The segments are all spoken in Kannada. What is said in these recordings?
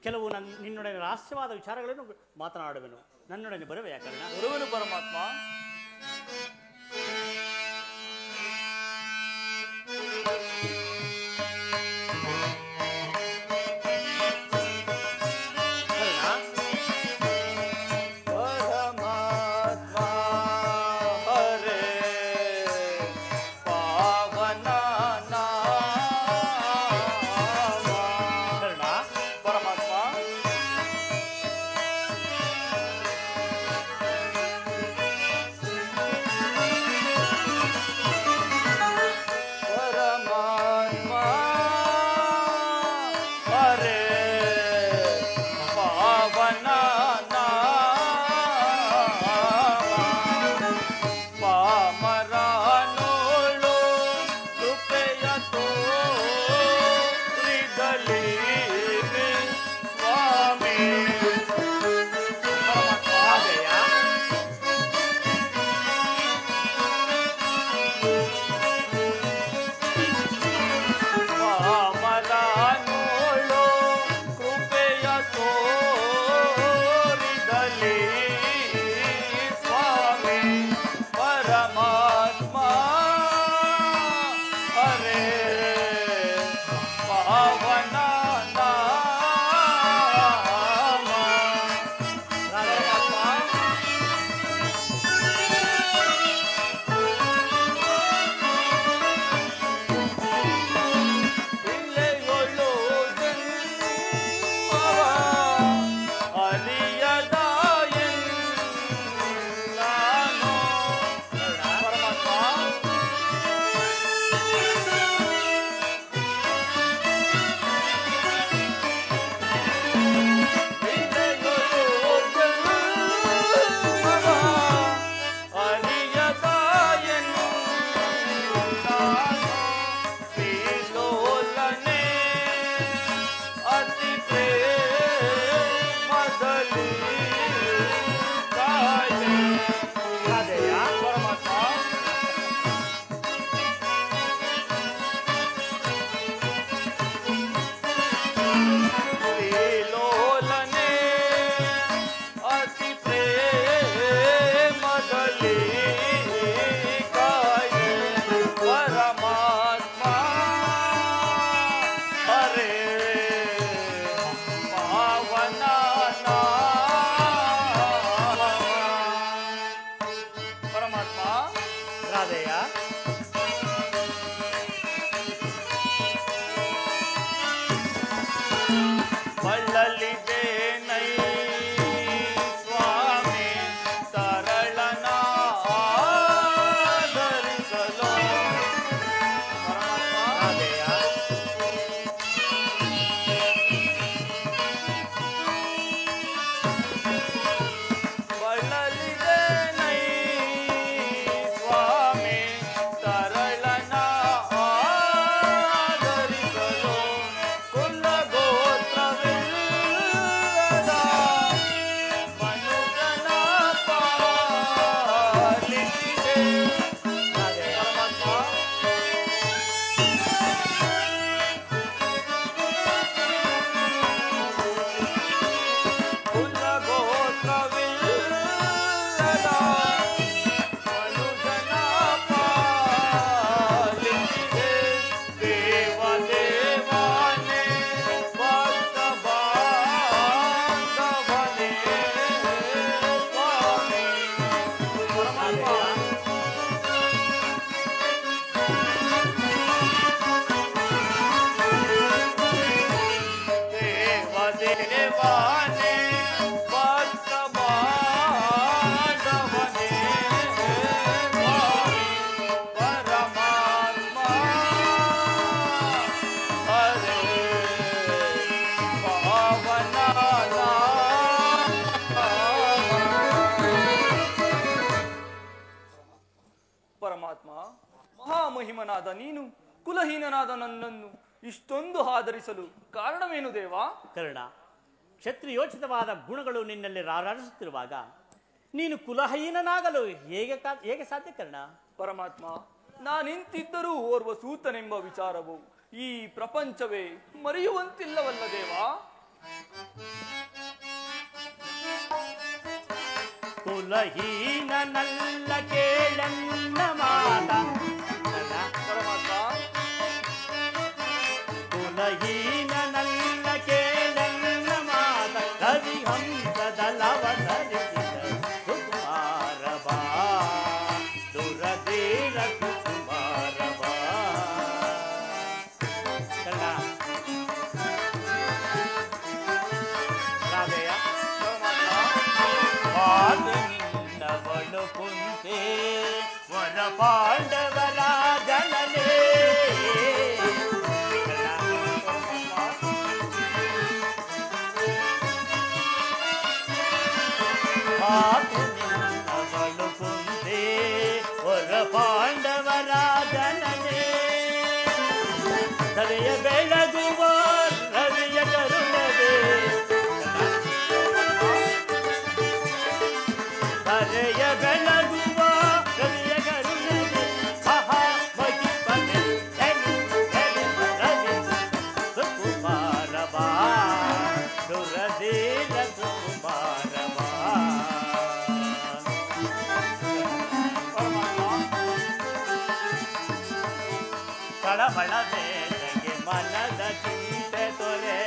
ಕೆಲವು ನಿನ್ನೊಡನೆ ರಹಸ್ಯವಾದ ವಿಚಾರಗಳನ್ನು ಮಾತನಾಡುವೆನು. ನನ್ನೊಡನೆ ಬರುವೆಯಾ ಕರ್ಣ? ಬರುವೆನು ಪರಮಾತ್ಮ. ಪರಮಾತ್ಮ, ಮಹಾಮಹಿಮನಾದ ನೀನು ಕುಲಹೀನನಾದ ನನ್ನನ್ನು ಇಷ್ಟೊಂದು ಆದರಿಸಲು ಕಾರಣವೇನು ದೇವಾ? ಕರ್ಣ, ಕ್ಷತ್ರಿಯೋಚಿತವಾದ ಗುಣಗಳು ನಿನ್ನಲ್ಲಿ ರಾರಾಜಿಸುತ್ತಿರುವಾಗ ನೀನು ಕುಲಹೀನನಾಗಲು ಹೇಗೆ ಸಾಧ್ಯ ಕರ್ಣ? ಪರಮಾತ್ಮ, ನಾನಿಂತಿದ್ದರೂ ಓರ್ವ ಸೂತನೆಂಬ ವಿಚಾರವು ಈ ಪ್ರಪಂಚವೇ ಮರೆಯುವಂತಿಲ್ಲವಲ್ಲ ದೇವಾ? ಕುಲಹೀನನಲ್ಲ ಕೇಳನ್ನ ಮಾತ ಪರಮಾತ್ಮ ಕುಲಹೀನನಲ್ಲ ಕೇಳನ್ನ ಮಾತ ರವಿಹಂಸದಲವತರಿಸಿದ ಸುಕುಮಾರ ಬಾ ದುರಧೀರ ಸುಕುಮಾರ ಬಾ ರಾಧೆಯ ನಿನ್ನವಳು ಕುಂತೆ ವರ ಪಾಂಡವರ ಜನನೇ ನಿನ್ನವಳು ಕುಂತೆ ವರ ಪಾಂಡವರ ಜನನೇ ತಲೆಯ ಬೆಳಗುವ ರವಿಯ ಕರುಣವೇ ಹರೆಯ ಬೆಳಗುವ ರವಿಯ ಕರುಣವೇ ಮಹಾ ಮಹಿಮನೆ ರವಿ ಸುಕುಮಾರ ಬಾ ದುರಧೀರ ಸುಕುಮಾರ ಬಾ ಕಳವಳ ಬೇಟೆಗೆ ಮನದ ಚಿಂತೆ ತೊರೆ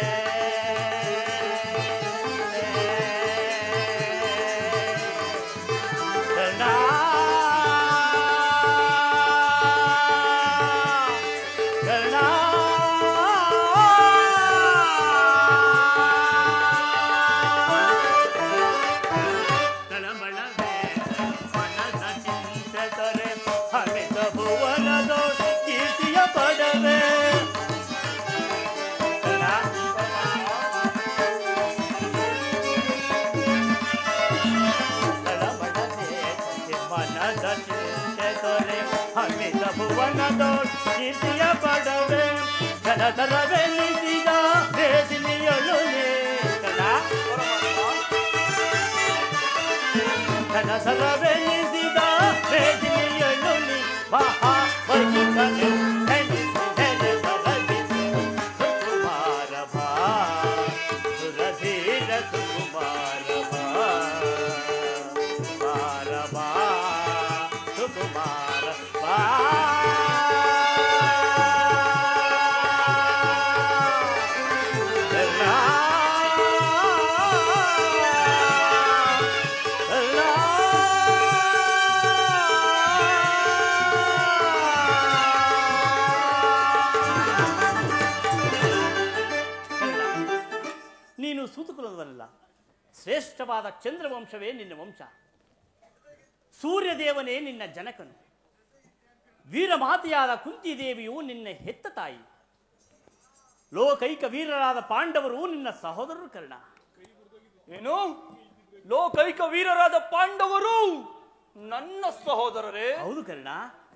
ಭುವನದೋಷಿಯ ಪಡವೆ ಜನತರವೆನಿಸಿದ ವೇದಿನಿಯಳು ಜನತರವೆನಿಸಿದ ವೇದಿನಿಯಳು ಮಹಾ ವೈಕನೆ ಸುಕುಮಾರ ಭಾ ಸುರಧೀರ ಸುಕುಮಾರ ಭಾ ಸುಕುಮಾರ ಬಾ ನೀನು ಸೂತುಕುಲದವನಲ್ಲ, ಶ್ರೇಷ್ಠವಾದ ಚಂದ್ರವಂಶವೇ ನಿನ್ನ ವಂಶ. ಸೂರ್ಯದೇವನೇ ನಿನ್ನ ಜನಕನು. ವೀರಮಾತೆಯಾದ ಕುಂತಿದೇವಿಯು ನಿನ್ನ ಹೆತ್ತ ತಾಯಿ. ಲೋಕೈಕ ವೀರರಾದ ಪಾಂಡವರು ನಿನ್ನ ಸಹೋದರರು ಕರ್ಣ. ಏನು? ಲೋಕೈಕ ವೀರರಾದ ಪಾಂಡವರು ನನ್ನ ಸಹೋದರರೇ? ಹೌದು ಕರ್ಣ.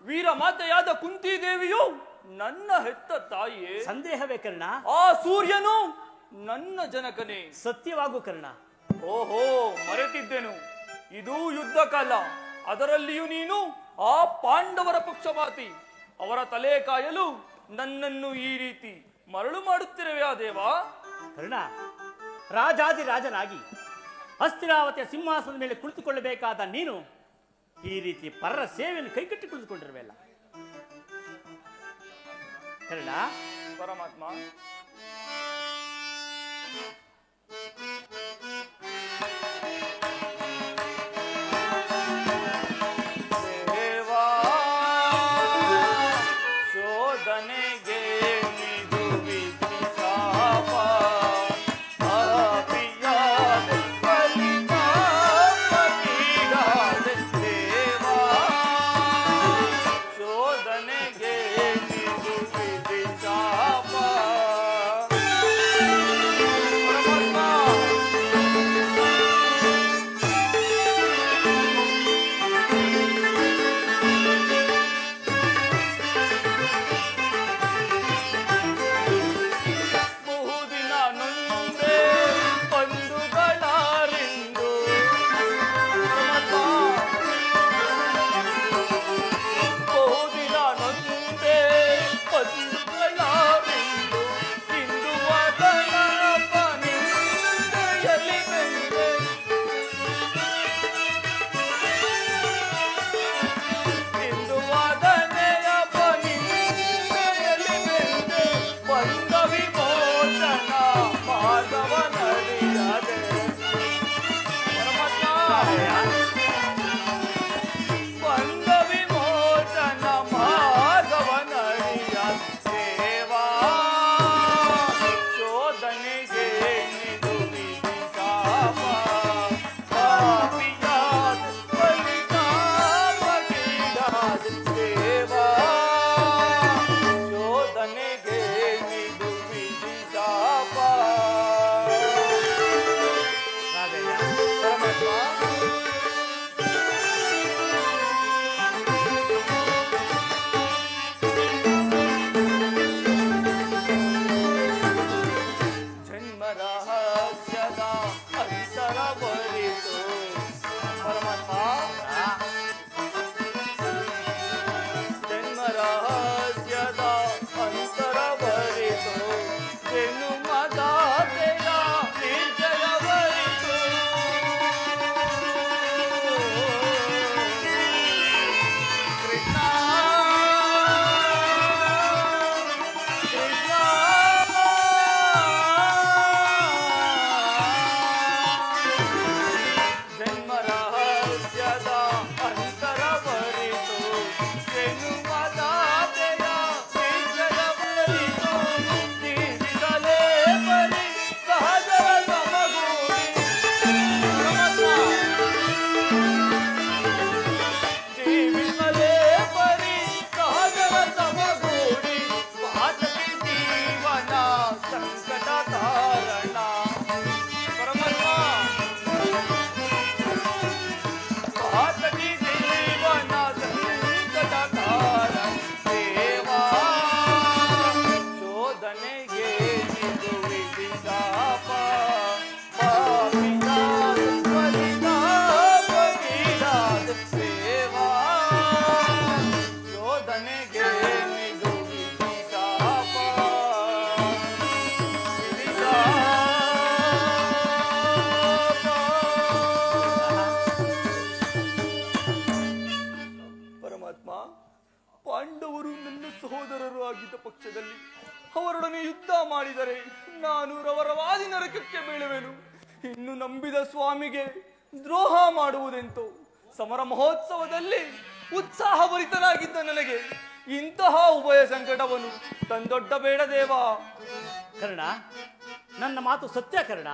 ವೀರಮಾತೆಯಾದ ಕುಂತಿದೇವಿಯು ನನ್ನ ಹೆತ್ತ ತಾಯಿಯೇ? ಸಂದೇಹವೇ ಕರ್ಣ. ಆ ಸೂರ್ಯನು ನನ್ನ ಜನಕನೇ? ಸತ್ಯವಾಗು ಕರ್ಣ. ಓಹೋ, ಮರೆತಿದ್ದೆನು. ಇದು ಯುದ್ಧ ಕಾಲ. ಅದರಲ್ಲಿಯೂ ನೀನು ಆ ಪಾಂಡವರ ಪಕ್ಷಪಾತಿ. ಅವರ ತಲೆ ಕಾಯಲು ನನ್ನನ್ನು ಈ ರೀತಿ ಮರಳು ಮಾಡುತ್ತಿರುವೆಯಾ ದೇವಾ? ಕರ್ಣ, ರಾಜಾದಿರಾಜನಾಗಿ ಹಸ್ತಿನಾವತಿಯ ಸಿಂಹಾಸನದ ಮೇಲೆ ಕುಳಿತುಕೊಳ್ಳಬೇಕಾದ ನೀನು ಈ ರೀತಿ ಪರರ ಸೇವೆಯನ್ನು ಕೈಕಟ್ಟಿ ಕುಳಿತುಕೊಂಡಿರುವೆಲ್ಲ ಕರ್ಣ. ಪರಮಾತ್ಮ, ಸಂಕಟ ಕಾರಣ ಪರಮಾತ್ಮ ಪಾತಕಿ ಜೀವನ ಸಂಕಟ ಕಾರಣ ದೇವಾ ಶೋಧನೆಗೆ ಇದು ವಿಧಿಸಾಪ ಪಾಪಿಯಾದ ಪರಿತಾಪಗೀಡಾದ ಸೇವಾ ಶೋಧನೆಗೆ ಇದು ವಿಧಿಸಾಪ ಪರಮಾತ್ಮ, ಪಾಂಡವರು ನನ್ನ ಸಹೋದರರು ಆಗಿದ್ದ ಪಕ್ಷದಲ್ಲಿ ಅವರೊಡನೆ ಯುದ್ಧ ಮಾಡಿದರೆ ನಾನು ರವರವಾದಿ ನರಕಕ್ಕೆ ಬೀಳುವೆನು. ಇನ್ನು ನಂಬಿದ ಸ್ವಾಮಿಗೆ ದ್ರೋಹ ಮಾಡುವುದೆಂತೋ. ಸಮರ ಮಹೋತ್ಸವದಲ್ಲಿ ಉತ್ಸಾಹಭರಿತನಾಗಿದ್ದ ನನಗೆ ಇಂತಹ ಉಭಯ ಸಂಕಟವನ್ನು ತಂದೊಡ್ಡ ಬೇಡ ದೇವ. ಕರ್ಣ, ನನ್ನ ಮಾತು ಸತ್ಯ ಕರ್ಣ.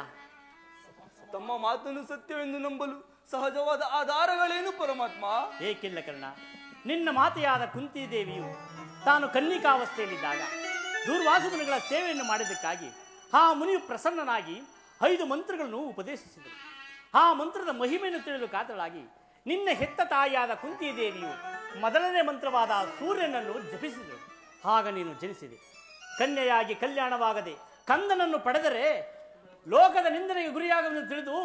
ತಮ್ಮ ಮಾತನ್ನು ಸತ್ಯವೆಂದು ನಂಬಲು ಸಹಜವಾದ ಆಧಾರಗಳೇನು ಪರಮಾತ್ಮ? ಏಕಿಲ್ಲ ಕರ್ಣ. ನಿನ್ನ ಮಾತೆಯಾದ ಕುಂತಿ ದೇವಿಯು ತಾನು ಕನ್ನಿಕಾವಸ್ಥೆಯಲ್ಲಿದ್ದಾಗ ದೂರ್ವಾಸ ಮುನಿಗಳ ಸೇವೆಯನ್ನು ಮಾಡಿದ್ದಕ್ಕಾಗಿ ಆ ಮುನಿಯು ಪ್ರಸನ್ನನಾಗಿ 5 ಮಂತ್ರಗಳನ್ನು ಉಪದೇಶಿಸಿದರು. ಆ ಮಂತ್ರದ ಮಹಿಮೆಯನ್ನು ತಿಳಿಯಲು ಕಾತರಾಗಿ ನಿನ್ನ ಹೆತ್ತ ತಾಯಿಯಾದ ಕುಂತಿ ದೇವಿಯು ಮೊದಲನೇ ಮಂತ್ರವಾದ ಸೂರ್ಯನನ್ನು ಜಪಿಸಿದರು. ಆಗ ನೀನು ಜನಿಸಿದೆ. ಕನ್ಯೆಯಾಗಿ ಕಲ್ಯಾಣವಾಗದೆ ಕಂದನನ್ನು ಪಡೆದರೆ ಲೋಕದ ನಿಂದನೆಗೆ ಗುರಿಯಾಗುವುದನ್ನು ತಿಳಿದು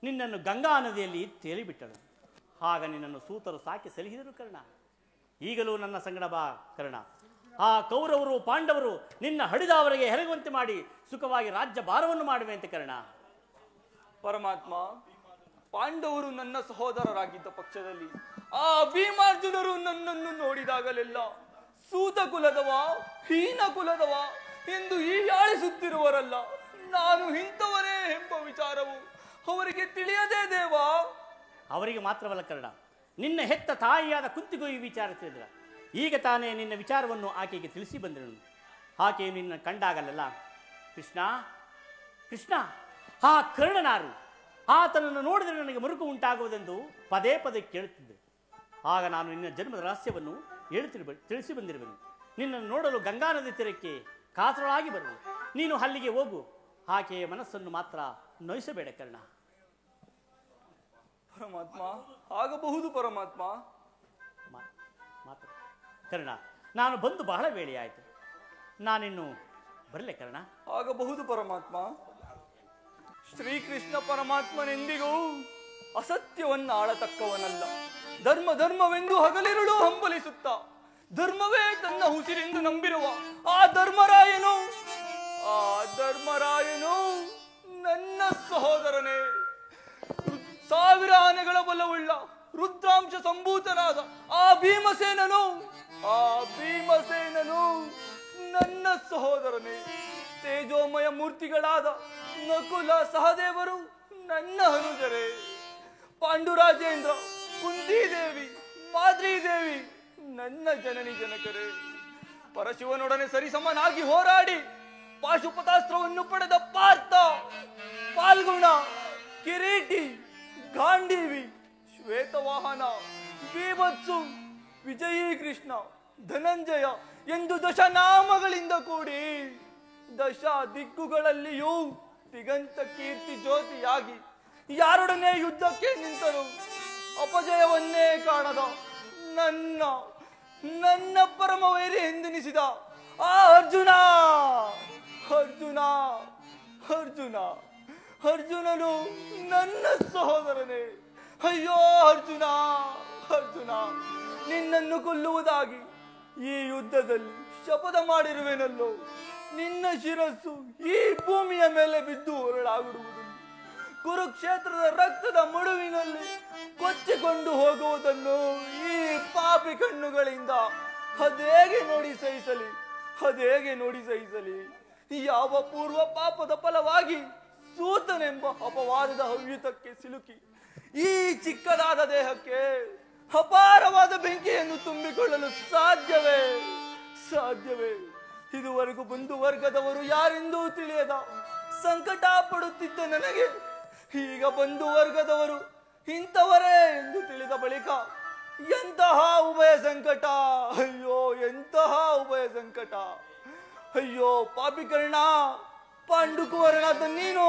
ನಿನ್ನನ್ನು ಗಂಗಾ ನದಿಯಲ್ಲಿ ತೇಲಿಬಿಟ್ಟಳು. ಆಗ ನಿನ್ನನ್ನು ಸೂತರು ಸಾಕಿ ಸಲಹಿದರು ಕರ್ಣ. ಈಗಲೂ ನನ್ನ ಸಂಗಡ ಬಾ ಕರ್ಣ. ಆ ಕೌರವರು ಪಾಂಡವರು ನಿನ್ನ ಹಡಿದವರಿಗೆ ಹೆರಗುವಂತೆ ಮಾಡಿ ಸುಖವಾಗಿ ರಾಜ್ಯ ಭಾರವನ್ನು ಮಾಡುವಂತೆ ಕರ್ಣ. ಪರಮಾತ್ಮ, ಪಾಂಡವರು ನನ್ನ ಸಹೋದರರಾಗಿದ್ದ ಪಕ್ಷದಲ್ಲಿ ಆ ಭೀಮಾರ್ಜುನರು ನನ್ನನ್ನು ನೋಡಿದಾಗಲೆಲ್ಲ ಸೂತ ಕುಲದವ, ಹೀನ ಕುಲದವ ಎಂದು ಹೀಯಾಳಿಸುತ್ತಿರುವರಲ್ಲ. ನಾನು ಇಂಥವರೇ ಎಂಬ ವಿಚಾರವು ಅವರಿಗೆ ತಿಳಿಯದೇ ದೇವಾ. ಅವರಿಗೆ ಮಾತ್ರವಲ್ಲ ಕರ್ಣ, ನಿನ್ನ ಹೆತ್ತ ತಾಯಿಯಾದ ಕುಂತಿಗೂ ಈ ವಿಚಾರ ತಿಳಿದ್ರ. ಈಗ ತಾನೇ ನಿನ್ನ ವಿಚಾರವನ್ನು ಆಕೆಗೆ ತಿಳಿಸಿ ಬಂದಿರನು. ಆಕೆಯು ನಿನ್ನ ಕಂಡಾಗಲೆಲ್ಲ ಕೃಷ್ಣ ಕೃಷ್ಣ, ಆ ಕರ್ಣನಾರು, ಆತನನ್ನು ನೋಡಿದರೆ ನನಗೆ ಮರುಕು ಉಂಟಾಗುವುದೆಂದು ಪದೇ ಪದೇ ಕೇಳುತ್ತಿದ್ದೆ. ಆಗ ನಾನು ನಿನ್ನ ಜನ್ಮದ ರಹಸ್ಯವನ್ನು ತಿಳಿಸಿ ಬಂದಿರುವೆನು. ನಿನ್ನನ್ನು ನೋಡಲು ಗಂಗಾ ನದಿ ತೀರಕ್ಕೆ ಕಾತರಳಾಗಿ ಬರುವುದು. ನೀನು ಅಲ್ಲಿಗೆ ಹೋಗು. ಆಕೆಯ ಮನಸ್ಸನ್ನು ಮಾತ್ರ ನೋಯಿಸಬೇಡ ಕರ್ಣ. ಪರಮಾತ್ಮ, ಆಗಬಹುದು ಪರಮಾತ್ಮ. ಮಾತು ಕರ್ಣ, ನಾನು ಬಂದು ಬಹಳ ವೇಳೆಯಾಯಿತು. ನಾನಿನ್ನು ಬರಲೇ ಕರ್ಣ. ಆಗಬಹುದು ಪರಮಾತ್ಮ. ಶ್ರೀಕೃಷ್ಣ ಪರಮಾತ್ಮನೆಂದಿಗೂ ಅಸತ್ಯವನ್ನು ಆಳತಕ್ಕವನಲ್ಲ. ಧರ್ಮವೆಂದು ಹಗಲಿರುಳು ಹಂಬಲಿಸುತ್ತ ಧರ್ಮವೇ ತನ್ನ ಉಸಿರೆಂದು ನಂಬಿರುವ ಆ ಧರ್ಮರಾಯನು ನನ್ನ ಸಹೋದರನೇ. 1000 ಆನೆಗಳ ಬಲವುಳ್ಳ ರುದ್ರಾಂಶ ಸಂಭೂತನಾದ ಆ ಭೀಮಸೇನನು ನನ್ನ ಸಹೋದರನೇ. ತೇಜೋಮಯ ಮೂರ್ತಿಗಳಾದ ನಕುಲ ಸಹದೇವರು ನನ್ನ ಅನುಜರೇ. ಪಾಂಡುರಾಜೇಂದ್ರ, ಕುಂತಿದೇವಿ, ಮಾದ್ರೀದೇವಿ ನನ್ನ ಜನನಿ ಜನಕರೇ. ಪರಶಿವನೊಡನೆ ಸರಿಸಮನಾಗಿ ಹೋರಾಡಿ ಪಾಶುಪತಾಸ್ತ್ರವನ್ನು ಪಡೆದ ಪಾರ್ಥ, ಪಾಲ್ಗುಣ, ಕಿರೀಟಿ, ಗಾಂಡೀವಿ, ಶ್ವೇತವಾಹನ, ಬೀಭತ್ಸು, ವಿಜಯೀ ಕೃಷ್ಣ, ಧನಂಜಯ ಎಂದು ದಶನಾಮಗಳಿಂದ ಕೂಡಿ ದಶ ದಿಕ್ಕುಗಳಲ್ಲಿಯೂ ದಿಗಂತ ಕೀರ್ತಿ ಜ್ಯೋತಿಯಾಗಿ ಯಾರೊಡನೆ ಯುದ್ಧಕ್ಕೆ ನಿಂತರು ಅಪಜಯವನ್ನೇ ಕಾಣದ ನನ್ನ ಪರಮ ವೈರಿ ಎಂದೆನಿಸಿದ ಆ ಅರ್ಜುನನು ನನ್ನ ಸಹೋದರನೇ. ಅಯ್ಯೋ ಅರ್ಜುನ, ನಿನ್ನನ್ನು ಕೊಲ್ಲುವುದಾಗಿ ಈ ಯುದ್ಧದಲ್ಲಿ ಶಪಥ ಮಾಡಿರುವೆನಲ್ಲೋ. ನಿನ್ನ ಶಿರಸ್ಸು ಈ ಭೂಮಿಯ ಮೇಲೆ ಬಿದ್ದು ಹೊರಳಾಗಿರುವುದು. ಕುರುಕ್ಷೇತ್ರದ ರಕ್ತದ ಮಡುವಿನಲ್ಲಿ ಕೊಚ್ಚಿಕೊಂಡು ಹೋಗುವುದನ್ನು ಈ ಪಾಪಿ ಕಣ್ಣುಗಳಿಂದ ಅದೇಗೆ ನೋಡಿ ಸಹಿಸಲಿ. ಯಾವ ಪೂರ್ವ ಪಾಪದ ಫಲವಾಗಿ ಸೂತನೆಂಬ ಅಪವಾದದ ಹವ್ಯುತಕ್ಕೆ ಸಿಲುಕಿ ಈ ಚಿಕ್ಕದಾದ ದೇಹಕ್ಕೆ ಅಪಾರವಾದ ಬೆಂಕಿಯನ್ನು ತುಂಬಿಕೊಳ್ಳಲು ಸಾಧ್ಯವೇ? ಇದುವರೆಗೂ ಬಂಧು ವರ್ಗದವರು ಯಾರೆಂದೂ ತಿಳಿಯದ ಸಂಕಟ ಪಡುತ್ತಿದ್ದ ನನಗೆ ಈಗ ಬಂಧು ವರ್ಗದವರು ಇಂಥವರೇ ಎಂದು ತಿಳಿದ ಬಳಿಕ ಎಂತಹ ಉಭಯ ಸಂಕಟ! ಅಯ್ಯೋ, ಎಂತಹ ಉಭಯ ಸಂಕಟ! ಅಯ್ಯೋ ಪಾಪಿಕರ್ಣ, ಪಾಂಡುಕುವರನಾದ ನೀನು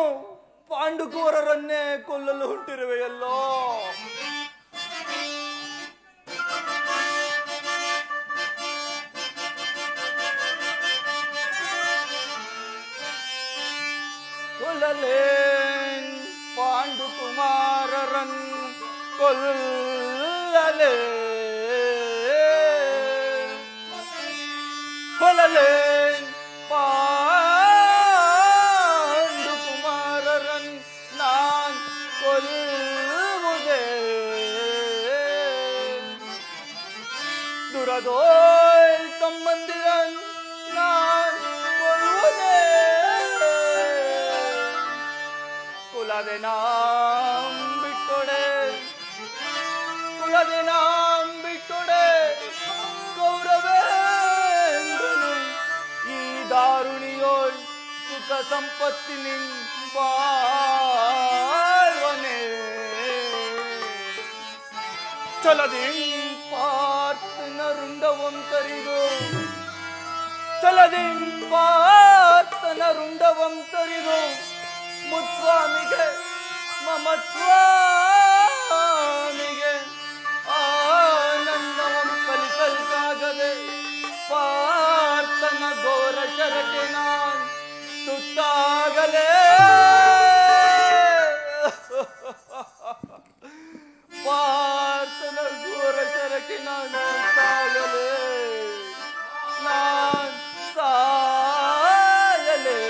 ಪಾಂಡುಕುವರರನ್ನೇ ಕೊಲ್ಲಲು ಹೊಂಟಿರುವೆಯಲ್ಲೋ. ಕೊಲ್ಲಲೇನ್ ಪಾಂಡುಕುಮಾರರನ್ ಕೊಲ್ಲಲೇ ಕೊಲ್ಲಲೇನ್ ಪಾಂಡುಕುಮಾರರನ್ ನಾನ್ ಕೊಲ್ಲುವುದೇ. ದುರದೋಳ್ ತಮ್ಮಂದಿರನ್ ನಾನ್ ಕೊಲ್ಲುವುದೇ. ಕುಲದೆ ನಾಂ ಬಿಟ್ಟೊಡೆ, ಕುಲದೆ ನಾಂ ಬಿಟ್ಟೊಡೆ ಗೌರವೇಂದ್ರನು ಈ ದಾರುಣಿಯೋಳ್ ಸುಖ ಸಂಪತ್ತಿನಿನ್ ಬಾಳ್ವನೆ. ಚಲದಿಂ ಪಾರ್ಥನ ರುಂಡವಂ ತರಿದು, ಚಲದಿಂ ಪಾರ್ಥನ ರುಂಡವಂ ತರಿದು ಮುತ್ಸ್ವಾಮಿಗೆ ಮಮತ್ವಾಮಿಗೆ ಆನಂದವಂ ಕಲಿಸಲ್ಕಾಗದೆ ಪಾರ್ಥನ ಘೋರ ಶರಕ್ಕೆ ನಾನ್ ತುತ್ತಾಗಲೇ. ಪಾರ್ಥನ ಘೋರ ಶರಕ್ಕೆ ನಾನ್ ತುತ್ತಾಗಲೇ, ನಾನ್ ಸಾಯಲೇ.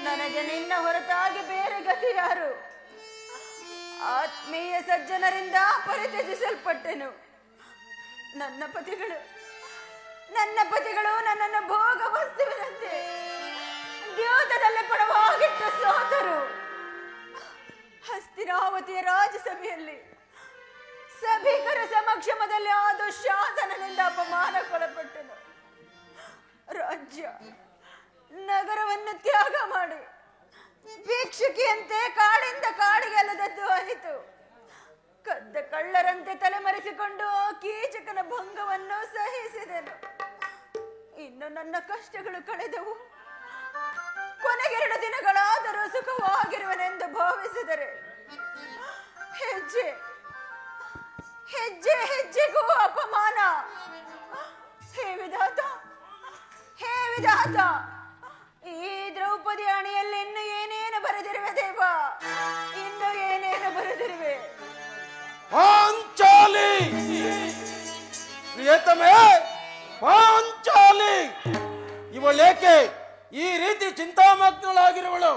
ನನಗೆ ನಿನ್ನ ಹೊರತಾಗಿ ಬೇರೆ ಗತಿ ಯಾರು? ಆತ್ಮೀಯ ಸಜ್ಜನರಿಂದ ಪರಿತ್ಯಜಿಸಲ್ಪಟ್ಟೆನು. ನನ್ನ ಪತಿಗಳು ನನ್ನನ್ನು ಭೋಗ ವಸ್ತುವಿನಂತೆ ದ್ಯೂತದಲ್ಲಿ ಪಡವಾಗಿಟ್ಟು ಸೋತರು. ಹಸ್ತಿನಾವತಿಯ ರಾಜಸಭೆಯಲ್ಲಿ ಸಭಿಕರ ಸಮಕ್ಷಮದಲ್ಲಿ ಆ ದುಶ್ಯಾಸನದಿಂದ ಅಪಮಾನಕ್ಕೊಳಪಟ್ಟನು. ರಾಜ್ಯ ನಗರವನ್ನು ತ್ಯಾಗ ಮಾಡಿ ಭಿಕ್ಷುಕಿಯಂತೆ ಕಾಡಿಂದ ಕಾಡಿಗೆ ಅಲೆದದ್ದು ಆಯಿತು. ಕದ್ದ ಕಳ್ಳರಂತೆ ತಲೆಮರೆಸಿಕೊಂಡು ಆ ಕೀಚಕನ ಭಂಗವನ್ನು ಸಹಿಸಿದೆನು. ಇನ್ನು ನನ್ನ ಕಷ್ಟಗಳು ಕಳೆದವು. ಕೊನೆಗೆರಡು ದಿನಗಳಾದರೂ ಸುಖವಾಗಿರುವನೆಂದು ಭಾವಿಸಿದರೆ ಹೆಜ್ಜೆ ಹೆಜ್ಜೆ ಹೆಜ್ಜೆಗೂ ಅಪಮಾನ. ಹೇ ವಿಧಾತ, ಹೇ ವಿಧಾತ, ಈ ದ್ರೌಪದಿ ಅಣಿಯಲ್ಲಿ ಇನ್ನು ಏನೇನು ಬರೆದಿರುವೆ ದೇವ, ಇನ್ನು ಏನೇನು ಬರೆದಿರುವೆ? ಪಾಂಚಾಲಿ ಪ್ರಿಯತಮೇ, ಪಾಂಚಾಲಿ ಇವಳೇಕೆ ಈ ರೀತಿ ಚಿಂತಾಮಗ್ನಳಾಗಿರುವಳು?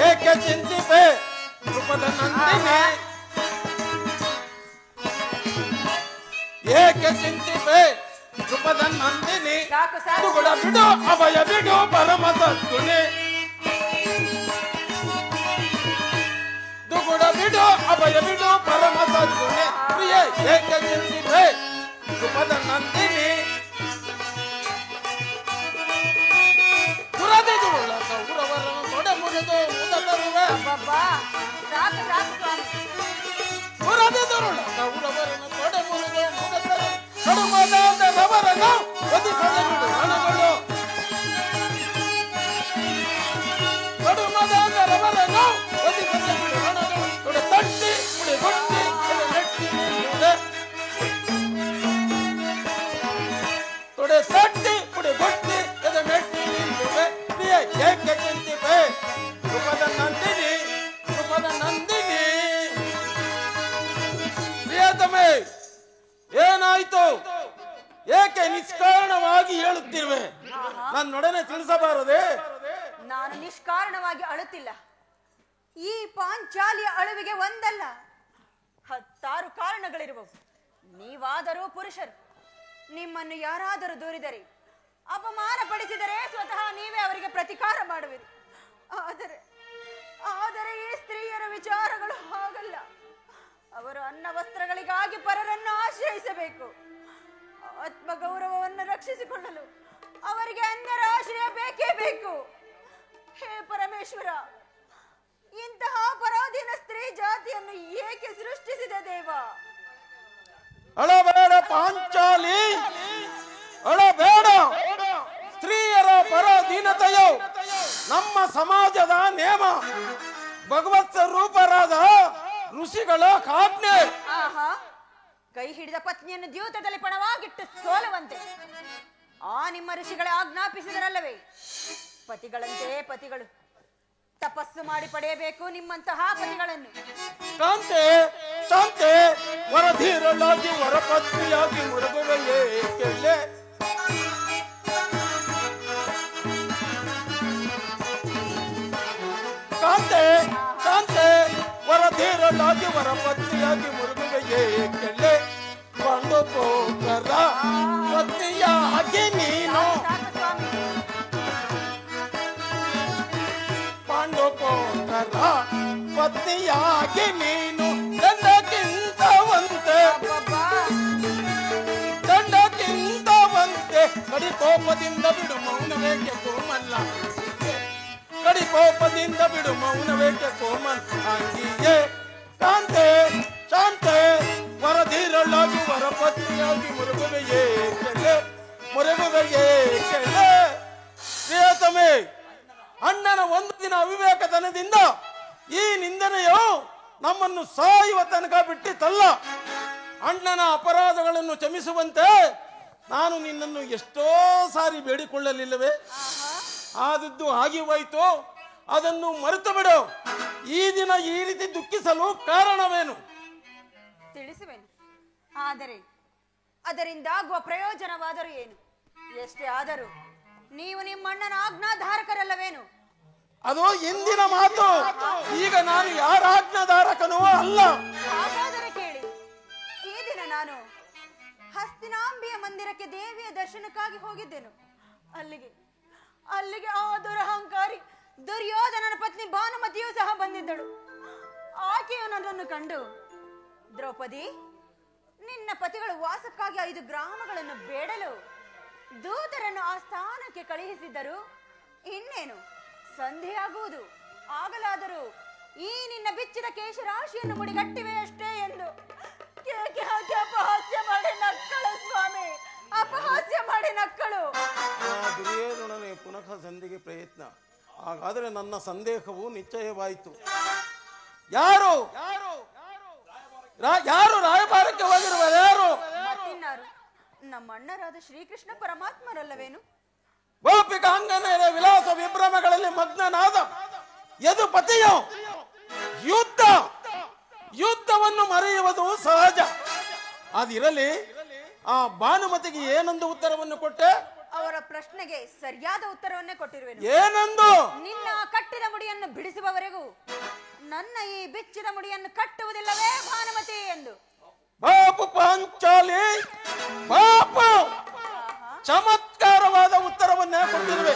ಏಕೆ ಚಿಂತಿಪೆ ನೃಪದ ನಂದಿನಿ? ಏಕೆ ಚಿಂತಿಪೆ ಕೃಪದ ನಂದಿನಿ ಸಾಕು ಸಾಕು ದುಗುಡ ಬಿಡು ಅಭಯ ಬಿಡು ಪರಮ ಸದ್ಗುಣಿ ದುಗುಡ ಬಿಡು ಅಭಯ ಬಿಡು ಪರಮ ಸದ್ಗುಣಿ ಪ್ರಿಯ ಏಕೆ ಚಿಂತಿಪೆ ಕೃಪದ ನಂದಿನಿ ಪುರದಿದುಳ್ಳ ಕೌರವರನ್ನು ತೊಡೆ ಮುರಿದು ಮುದಕರುವೆ ಅಬ್ಬಬ್ಬಾ ಸಾಕು ಸಾಕು ಸ್ವಾಮಿ ಪುರದಿದುಳ್ಳ ಕೌರವರನ್ನು ತೊಡೆ ಮುರಿದು ಮುದಕರು ಕಡುಮದಾದರವರನ್ನು ಒದಿಸದೆ ಬಿಡು ಹಣಗಳು ಕಡುಮದಾದರವರನ್ನು ಒದಿಸದೆ ಬಿಡು ಹಣಗಳು ತೊಡೆ ತಟ್ಟಿ ಪುಡಿ ಬಟ್ಟಿ ನೆಟ್ಟಿ ನಿಲ್ಲುವೆ ತೊಡೆ ತಟ್ಟಿ ಪುಡಿ ಬಟ್ಟಿ ಎದೆ ಮೆಟ್ಟಿ ನಿಲ್ಲುವೆ ಪ್ರಿಯ ಏಕೆ ಚಿಂತಿಪೆ ಕೃಪದ ನಂದಿನಿ ಕೃಪದ ನಂದಿನಿ ಪ್ರಿಯತಮೆ ಏನಾಯ್ತು ಏಕೆ ನಿಷ್ಕಾರಣವಾಗಿ ಹೇಳುತ್ತಿರುವೆ ನನ್ನೊಡನೆ ತಿಳಿಸಬಾರದೆ ನಾನು ನಿಷ್ಕಾರಣವಾಗಿ ಅಳುತ್ತಿಲ್ಲ. ಈ ಪಾಂಚಾಲಿಯ ಅಳುವಿಗೆ ಒಂದಲ್ಲ 10 ಕಾರಣಗಳಿರುವವು. ನೀವಾದರೂ ಪುರುಷರು, ನಿಮ್ಮನ್ನು ಯಾರಾದರೂ ದೂರಿದರೆ, ಅಪಮಾನ ಪಡಿಸಿದರೆ ಸ್ವತಃ ನೀವೇ ಅವರಿಗೆ ಪ್ರತಿಕಾರ ಮಾಡುವಿರಿ. ಆದರೆ ಈ ಸ್ತ್ರೀಯರ ವಿಚಾರಗಳು ಹಾಗಲ್ಲ. ಅವರು ಅನ್ನ ವಸ್ತ್ರಗಳಿಗಾಗಿ ಪರರನ್ನು ಆಶ್ರಯಿಸಬೇಕು. ಆತ್ಮಗೌರವವನ್ನು ರಕ್ಷಿಸಿಕೊಳ್ಳಲು ಅವರಿಗೆ ಅನ್ಯರ ಆಶ್ರಯ ಬೇಕೇ ಬೇಕು. ಹೇ ಪರಮೇಶ್ವರ, ಇಂತಹ ಪರಾಧೀನ ಸ್ತ್ರೀ ಜಾತಿಯನ್ನು ಏಕೆ ಸೃಷ್ಟಿಸಿದೆ ದೇವ? ಅಳಬೇಡ ಪಾಂಚಾಲಿ, ಅಳಬೇಡ. ಸ್ತ್ರೀಯರ ಪರಾಧೀನತೆಯು ನಮ್ಮ ಸಮಾಜದ ನೇಮ, ಭಗವತ್ ಸ್ವರೂಪರಾದ ಋಷಿಗಳ ಆಜ್ಞೆ. ಆಹಾ, ಕೈ ಹಿಡಿದ ಪತ್ನಿಯನ್ನು ದ್ಯೂತದಲ್ಲಿ ಪಣವಾಗಿಟ್ಟು ಸೋಲುವಂತೆ ಆ ನಿಮ್ಮ ಋಷಿಗಳ ಆಜ್ಞಾಪಿಸಿದರಲ್ಲವೇ? ಪತಿಗಳಂತೆ ಪತಿಗಳು ತಪಸ್ಸು ಮಾಡಿ ಪಡೆಯಬೇಕು ನಿಮ್ಮಂತಹ ಪತಿಗಳನ್ನು. ಕಾಂತೆ ಶಾಂತೆ ವರಧೀರಳಾಗಿ ವರಪತ್ನಿಯಾಗಿ ಮುರುಗುವೆಯೇ ಕೇಳೆ. ಕಾಂತೆ ಶಾಂತೆ ವರಧೀರಳಾಗಿ ವರಪತ್ನಿಯಾಗಿ ಮುರುಗುವೆಯೇ ಕೇಳೆ. ಕೊಂಡು ಪೋಕರ ಪತ್ನಿಯಾಗಿ ನೀನು ಪಾಂಡೋಪೋಕರ ಪತ್ನಿಯಾಗಿ ನೀನು ದಂಡಕ್ಕಿಂತವಂತೆ ದಂಡಕ್ಕಿಂತವಂತೆ ಕಡಿಕೋಪದಿಂದ ಬಿಡು ಮೌನವೇಕೆ ಕೋಮಲ್ಲ. ಕಡಿಕೋಪದಿಂದ ಬಿಡು ಮೌನವೇಕೆ ಕೋಮಲ್ ಅಂಗಿಯೇ. ಕಾಂತೆ ಶಾಂತೆ ವರಧೀರಳಾಗಿ ವರಪತ್ನಿಯಾಗಿ ಮುರುಗುವೆಯೇ ಕೆಲೆ ಮುರುಗುವೆಯೇ ಕೆಲೆ. ಪ್ರಿಯತಮೆ, ಅಣ್ಣನ ಒಂದು ದಿನ ಅವಿವೇಕತನದಿಂದ ಈ ನಿಂದನೆಯು ನಮ್ಮನ್ನು ಸಾಯುವ ತನಕ ಬಿಟ್ಟಿತಲ್ಲ. ಅಣ್ಣನ ಅಪರಾಧಗಳನ್ನು ಕ್ಷಮಿಸುವಂತೆ ನಾನು ನಿನ್ನನ್ನು ಎಷ್ಟೋ ಸಾರಿ ಬೇಡಿಕೊಳ್ಳಲಿಲ್ಲವೇ? ಆದದ್ದು ಹಾಗೆ ಹೋಯಿತು, ಅದನ್ನು ಮರೆತು ಬಿಡು. ಈ ದಿನ ಈ ರೀತಿ ದುಃಖಿಸಲು ಕಾರಣವೇನು? ತಿಳಿಸುವೆನು, ಆದರೆ ಅದರಿಂದಾಗುವ ಪ್ರಯೋಜನವಾದರೂ ಏನು? ಎಷ್ಟೇ ಆದರೂ ನೀವು ನಿಮ್ಮಣ್ಣನ ಆಜ್ಞಾಧಾರಕರಲ್ಲವೇನು? ಅದು ಇಂದಿನ ಮಾತು. ಈಗ ನಾನು ಯಾರ ಆಜ್ಞಾಧಾರಕನೂ ಅಲ್ಲ. ಹಾಗಾದರೆ ಕೇಳಿ, ಈ ದಿನ ನಾನು ಹಸ್ತಿನಾಂಬಿಯ ಮಂದಿರಕ್ಕೆ ದೇವಿಯ ದರ್ಶನಕ್ಕಾಗಿ ಹೋಗಿದ್ದೆನು. ಅಲ್ಲಿಗೆ ಆ ದುರಹಂಕಾರಿ ದುರ್ಯೋಧನನ ಪತ್ನಿ ಭಾನುಮತಿಯೂ ಸಹ ಬಂದಿದ್ದಳು. ಆಕೆಯು ನನ್ನನ್ನು ಕಂಡು, ದ್ರೌಪದಿ, ನಿನ್ನ ಪತಿಗಳು ವಾಸಕ್ಕಾಗಿ 5 ಗ್ರಾಮಗಳನ್ನು ಬೇಡಲು ದೂತರನ್ನು ಆ ಸ್ಥಾನಕ್ಕೆ ಕಳುಹಿಸಿದ್ದರು. ಇನ್ನೇನು ಸಂಧೆಯಾಗುವುದು, ಆಗಲಾದರೂ ಈ ನಿನ್ನ ಬಿಚ್ಚಿದ ಕೇಶರಾಶಿಯನ್ನು ಮುಡಿಗಟ್ಟಿವೆಯಷ್ಟೇ ಎಂದು ಕೇಕೆ ಹಾಕಿ ಅಪಹಾಸ್ಯ ಮಾಡಿ ನಕ್ಕಳು ಸ್ವಾಮಿ, ಅಪಹಾಸ್ಯ ಮಾಡಿ ನಕ್ಕಳು. ದುರ್ಯೋಧನನೇ ಪುನಃ ಸಂಧಿಗೆ ಪ್ರಯತ್ನ. ಹಾಗಾದರೆ ನನ್ನ ಸಂದೇಹವು ನಿಶ್ಚಯವಾಯಿತು. ಯಾರು ಯಾರು ರಾಯಭಾರಕ್ಕೆ ಹೋಗಿರುವರು? ಯಾರು? ಮತ್ತಿನ್ನಾರು, ನಮ್ಮ ಅಣ್ಣರಾದ ಶ್ರೀಕೃಷ್ಣ ಪರಮಾತ್ಮರಲ್ಲವೇನು? ಗೋಪಿಕಾಂಗನೆಯರ ವಿಲಾಸ ವಿಭ್ರಮಗಳಲ್ಲಿ ಮಗ್ನನಾದ ಯದುಪತಿಯು ಯುದ್ಧವನ್ನು ಮರೆಯುವುದು ಸಹಜ. ಅದಿರಲಿ, ಆ ಭಾನುಮತಿಗೆ ಏನೊಂದು ಉತ್ತರವನ್ನು ಕೊಟ್ಟೆ? ಅವರ ಪ್ರಶ್ನೆಗೆ ಸರಿಯಾದ ಉತ್ತರವನ್ನೇ ಕೊಟ್ಟಿರುವೆನು. ಏನಂದು? ನಿನ್ನ ಕಟ್ಟಿದ ಮುಡಿಯನ್ನು ಬಿಡಿಸುವವರೆಗೂ ನನ್ನ ಈ ಬಿಚ್ಚಿದ ಮುಡಿಯನ್ನು ಕಟ್ಟುವುದಿಲ್ಲವೇ ಭಾನುಮತಿ ಎಂದು. ಪಾಪು ಪಾಂಚಾಲಿ ಪಾಪು ಚಮತ್ಕಾರವಾದ ಉತ್ತರವನ್ನೇ ಕೊಟ್ಟಿರುವೆ.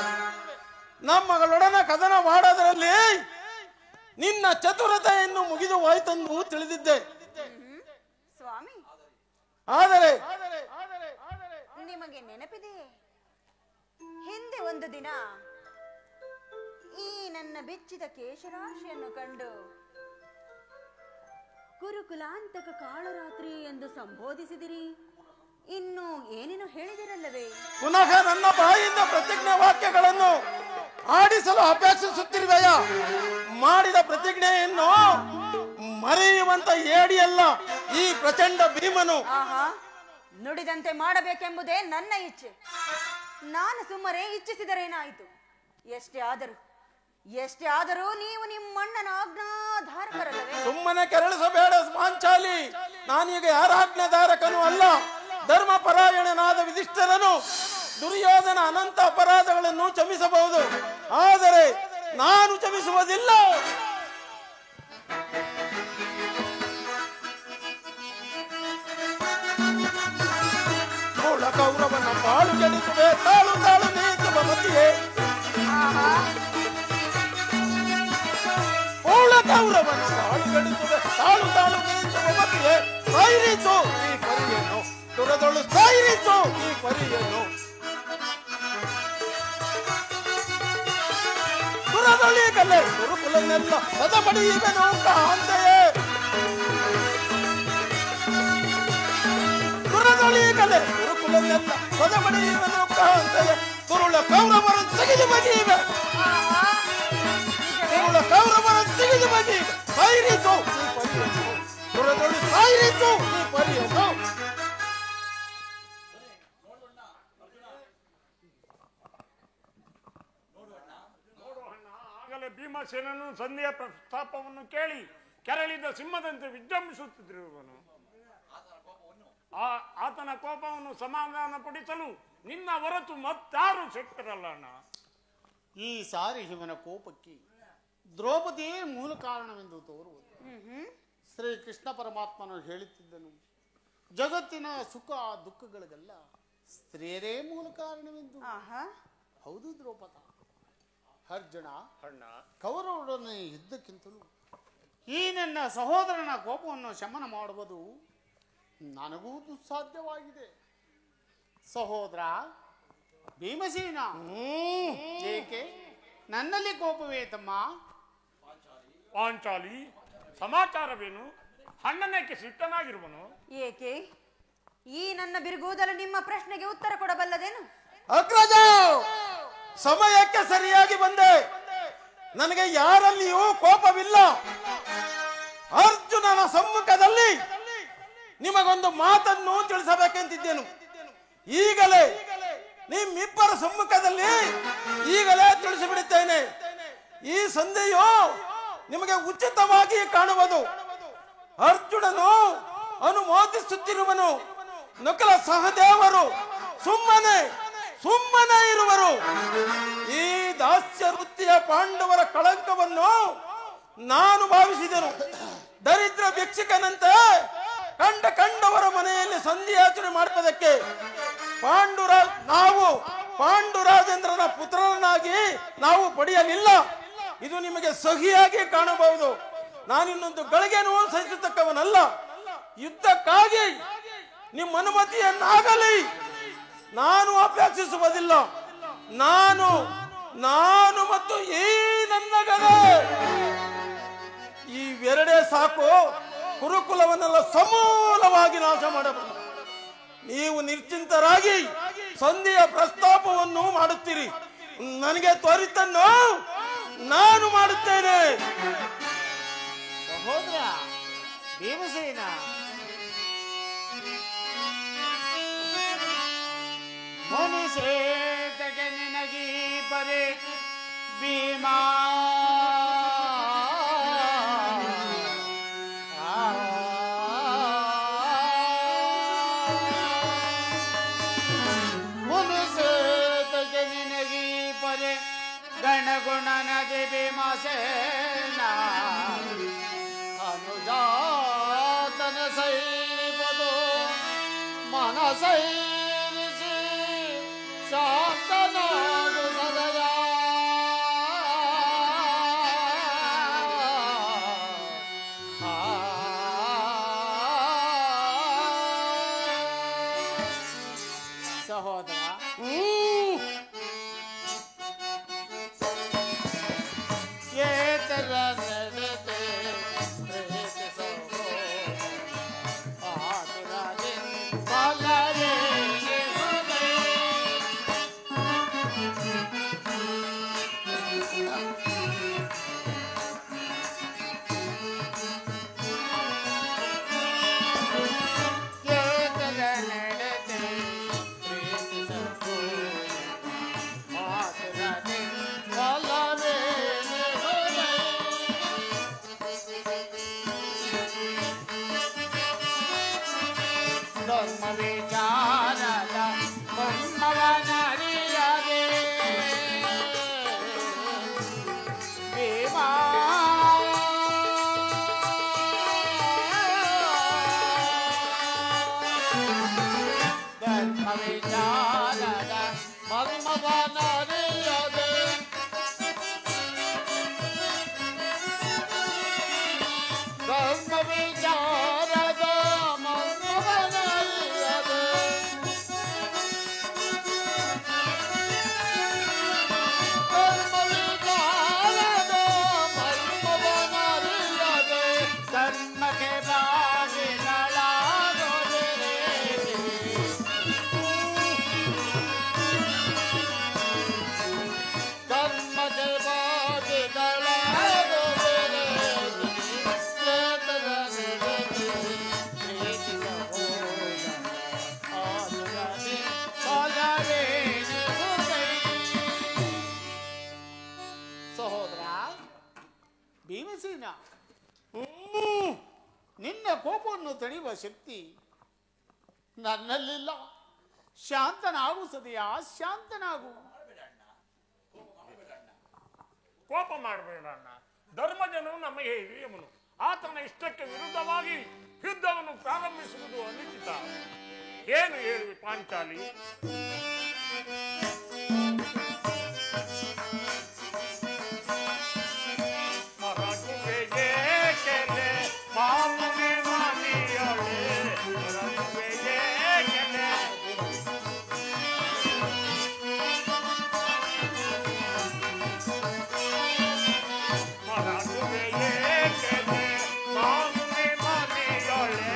ನಮ್ಮಗಳೊಡನೆ ಕದನ ಮಾಡೋದರಲ್ಲಿ ನಿನ್ನ ಚತುರತೆಯನ್ನು ಮುಗಿದು ಹೋಯ್ತೆಂದು ತಿಳಿದಿದ್ದೆ. ಸ್ವಾಮಿ, ಆದರೆ ನಿಮಗೆ ನೆನಪಿದೆಯೇ, ಹಿಂದೆ ಒಂದು ದಿನ ಈ ನನ್ನ ಬೆಚ್ಚಿದ ಕೇಶರಾಶಿಯನ್ನು ಕಂಡು ಕುರುಕುಲಾಂತಕ ಕಾಳರಾತ್ರಿ ಎಂದು ಸಂಬೋಧಿಸಿದಿರಿ. ಇನ್ನು ಏನೇನು ಹೇಳಿದಿರಲ್ಲವೇ? ಪುನಃ ನನ್ನ ಬಾಯಿಂದ ಪ್ರತಿಜ್ಞೆ ವಾಕ್ಯಗಳನ್ನು ಆಡಿಸಲು ಅಪೇಕ್ಷಿಸುತ್ತಿರುವೆಯ? ಮಾಡಿದ ಪ್ರತಿಜ್ಞೆಯನ್ನು ಮರೆಯುವಂತ ಏಡಿಯಲ್ಲ ಈ ಪ್ರಚಂಡ ಭೀಮನು. ಆಹಾ, ನುಡಿದಂತೆ ಮಾಡಬೇಕೆಂಬುದೇ ನನ್ನ ಇಚ್ಛೆ. ನಾನು ಸುಮ್ಮನೆ ಇಚ್ಛಿಸಿದರೇನಾಯಿತು? ಎಷ್ಟೇ ಆದರೂ ನೀವು ನಿಮ್ಮಣ್ಣನ ಆಜ್ಞಾಧಾರಕರಲ್ಲವೇ? ಸುಮ್ಮನೆ ಕೆರಳಿಸಬೇಡ ಪಾಂಚಾಲಿ. ನಾನೀಗ ಯಾರ ಆಜ್ಞಾಧಾರಕನೂ ಅಲ್ಲ. ಧರ್ಮಪರಾಯಣನಾದ ಯುಧಿಷ್ಠಿರನು ದುರ್ಯೋಧನ ಅನಂತ ಅಪರಾಧಗಳನ್ನು ಕ್ಷಮಿಸಬಹುದು, ಆದರೆ ನಾನು ಕ್ಷಮಿಸುವುದಿಲ್ಲ. ಕೌರವನ ಬಾಳು ಕೆಡಿಸುವೆ, ತಾಳು ತಾಳು ನೀಚುವ ಮತಿಯೇ. ಕೌರವನ ಬಾಳು ಕೆಡಿಸುವೆ, ತಾಳು ತಾಳು ನೀಚುವ ಮತಿಯೇ. ಸೈರಿಸು ಈ ಪರಿಯನ್ನು, ತುರದೊಳು ಸೈರಿಸು ಈ ಪರಿಯನ್ನು. ತುರದೊಳಿಗಲೇ ಗುರುಕುಲನೆಲ್ಲ ಸದಮಡಿಯುವೆನು ಕಾಂತೆಯೇ. ತುರದೊಳಿಗಲೇ ಗುರುಕುಲನೆಲ್ಲ ಸದಮಡಿಯುವೆನು ಕಾಂತೆಯೇ. ತುರುಳ ಕೌರವರ ತೆಗೆದು ಬಗೆಯುವೆ, ತುರುಳ ಕೌರವರ ತೆಗೆದು ಬಗೆಯುವೆ. ಸೈರಿಸು ಈ ಪರಿಯನ್ನು, ತುರದೊಳು ಸೈರಿಸು ಈ ಪರಿಯನ್ನು. ಭೀಮಸೇನನು ಸಂಧಿಯ ಪ್ರಸ್ತಾಪವನ್ನು ಕೇಳಿ ಕೆರಳಿದ ಸಿಂಹದಂತೆ ವಿಜೃಂಭಿಸುತ್ತಿರುವನು. ಆತನ ಕೋಪವನ್ನು ಸಮಾಧಾನಪಡಿಸಲು ನಿನ್ನ ಹೊರತು ಮತ್ತಾರು ಶಕ್ತರಲ್ಲ ಅಣ್ಣ. ಈ ಸಾರಿ ಶಿವನ ಕೋಪಕ್ಕೆ ದ್ರೌಪದಿಯೇ ಮೂಲ ಕಾರಣವೆಂದು ತೋರುವುದು. ಶ್ರೀ ಕೃಷ್ಣ ಪರಮಾತ್ಮನು ಹೇಳುತ್ತಿದ್ದನು, ಜಗತ್ತಿನ ಸುಖ ದುಃಖಗಳಿಗೆಲ್ಲ ಸ್ತ್ರೀಯರೇ ಮೂಲ ಕಾರಣವೆಂದು. ಹೌದು ದ್ರೌಪದ. ಅರ್ಜುನ ಕೌರವರೊಡನೆ ಯುದ್ಧಕ್ಕಿಂತಲೂ ಈ ನನ್ನ ಸಹೋದರನ ಕೋಪವನ್ನು ಶಮನ ಮಾಡುವುದು ನನಗೂ ದುಸ್ಸಾಧ್ಯವಾಗಿದೆ. ಸಹೋದರ ಭೀಮಸೇನ, ಏಕೆ ನನ್ನಲ್ಲಿ ಕೋಪವೇ ತಮ್ಮ? ಪಾಂಚಾಲಿ, ಸಮಾಚಾರವೇನು? ಅಣ್ಣನೇಕೆ ಸಿಟ್ಟನಾಗಿರುವನು? ಏಕೆ? ಈ ನನ್ನ ಬಿರುಗೂದಲು ನಿಮ್ಮ ಪ್ರಶ್ನೆಗೆ ಉತ್ತರ ಕೊಡಬಲ್ಲದೇನು? ಅಗ್ರಜ, ಸಮಯಕ್ಕೆ ಸರಿಯಾಗಿ ಬಂದೆ. ನನಗೆ ಯಾರಲ್ಲಿಯೂ ಕೋಪವಿಲ್ಲ. ಅರ್ಜುನನ ಸಮ್ಮುಖದಲ್ಲಿ ನಿಮಗೊಂದು ಮಾತನ್ನು ತಿಳಿಸಬೇಕೆಂತಿದ್ದೇನು. ಈಗಲೇ ನಿಮ್ಮಿಬ್ಬರ ಸಮ್ಮುಖದಲ್ಲಿ ಈಗಲೇ ತಿಳಿಸಿಬಿಡುತ್ತೇನೆ. ಈ ಸಂಧಿಯು ನಿಮಗೆ ಉಚಿತವಾಗಿ ಕಾಣುವುದು. ಅರ್ಜುನನು ಅನುಮೋದಿಸುತ್ತಿರುವನು. ನಕಲ ಸಹದೇವರು ಸುಮ್ಮನೆ ಇರುವರು. ಈ ದಾಸ್ಯ ವೃತ್ತಿಯ ಪಾಂಡವರ ಕಳಂಕವನ್ನು ನಾನು ಭಾವಿಸಿದೆನು. ದರಿದ್ರ ಭಿಕ್ಷುಕನಂತೆ ಕಂಡವರ ಮನೆಯಲ್ಲಿ ಸಂಧಿಯಾಚರಣೆ ಮಾಡುವುದಕ್ಕೆ ಪಾಂಡುರಾಜೇಂದ್ರನ ಪುತ್ರನಾಗಿ ನಾವು ಪಡೆಯಲಿಲ್ಲ. ಇದು ನಿಮಗೆ ಸಹಿಯಾಗಿ ಕಾಣಬಹುದು. ನಾನಿನ್ನೊಂದು ಗಳಿಗೆನೂ ಸಹಿಸತಕ್ಕವನಲ್ಲ. ಯುದ್ಧಕ್ಕಾಗಿ ನಿಮ್ಮ ಅನುಮತಿಯನ್ನಾಗಲಿ ನಾನು ಅಪೇಕ್ಷಿಸುವುದಿಲ್ಲ. ನಾನು ಮತ್ತು ಈ ನನ್ನ ಗದೆ ಇವೆರಡೇ ಸಾಕು ಕುರುಕುಲವನ್ನೆಲ್ಲ ಸಮೂಲವಾಗಿ ನಾಶ ಮಾಡಬಹುದು. ನೀವು ನಿಶ್ಚಿಂತರಾಗಿ ಸಂಧಿಯ ಪ್ರಸ್ತಾಪವನ್ನು ಮಾಡುತ್ತೀರಿ. ನನಗೆ ತ್ವರಿತನ್ನು ನಾನು ಮಾಡುತ್ತೇನೆ. ಸಹೋದರ ಭೀಮಸೇನ, ಮನುಷ್ಯತೆಗೆ ನಿನಗೀ ಬರೆ ಭೀಮಾ ಗಣಗುಣನದಿ ಭೀಮಸೇನ ಅನುಜಾತನ ಸೈಬದು ಧೈರ್ಯಿಸಿ ಶಾಂತನಾಗು ಸದಯ. ಸಹೋದರ, ಏತರ ನಡೆದೆ ಪ್ರೀತಿ ಸಹೋದರ ಆತುರದೆ ಬಲವೇ ಹೃದಯ. ಏತರ ನಡೆದೆ ಪ್ರೀತಿ ಸಹೋದರ ಆತುರದೆ ಬಲವೇ ಧರ್ಮ ವಿಚಾರದ ಬ್ರಹ್ಮವನರಿಯದೆ ಭೀಮಾ ಧರ್ಮ ವಿಚಾರದ ಬ್ರಹ್ಮವನರಿಯದೆ ಧರ್ಮ ವಿಚಾರದ ಮರ್ಮವನರಿಯದೆ ಧರ್ಮ ವಿಚಾರದ ಮರ್ಮವನರಿಯದೆ ಧರ್ಮಕ್ಕೆ ಬಾಗಿಲಳಾಗೋದೆ. ಧರ್ಮಕ್ಕೆ ಬಾಗಿಲಳಾಗೋದೆ. ಸಹೋದರ ಭೀಮಸೇನ, ನಿನ್ನ ಕೋಪವನ್ನು ತಡೆಯುವ ಶಕ್ತಿ ನನ್ನಲ್ಲಿಲ್ಲ. ಶಾಂತನಾಗು ಸದಯ, ಶಾಂತನಾಗು. ಕೋಪ ಮಾಡಬೇಡ ಅಣ್ಣ. ಧರ್ಮಜನು ನಮ್ಮ ಹಿರಿಯಮನು. ಆತನ ಇಷ್ಟಕ್ಕೆ ವಿರುದ್ಧವಾಗಿ ಯುದ್ಧವನ್ನು ಪ್ರಾರಂಭಿಸುವುದು ಅನುಚಿತ. ಏನು ಹೇಳುವಿ ಪಾಂಚಾಲಿ? ಮರಗುವೆ ಏಕೆಲೆ ಮಾಮುನಿ ಮಾನಿಯಳೆ, ಮರಗುವೆ ಏಕೆಲೆ ಮರಗುವೆ ಏಕೆಲೆ ಮಾಮುನಿ ಮಾನಿಯಳೆ,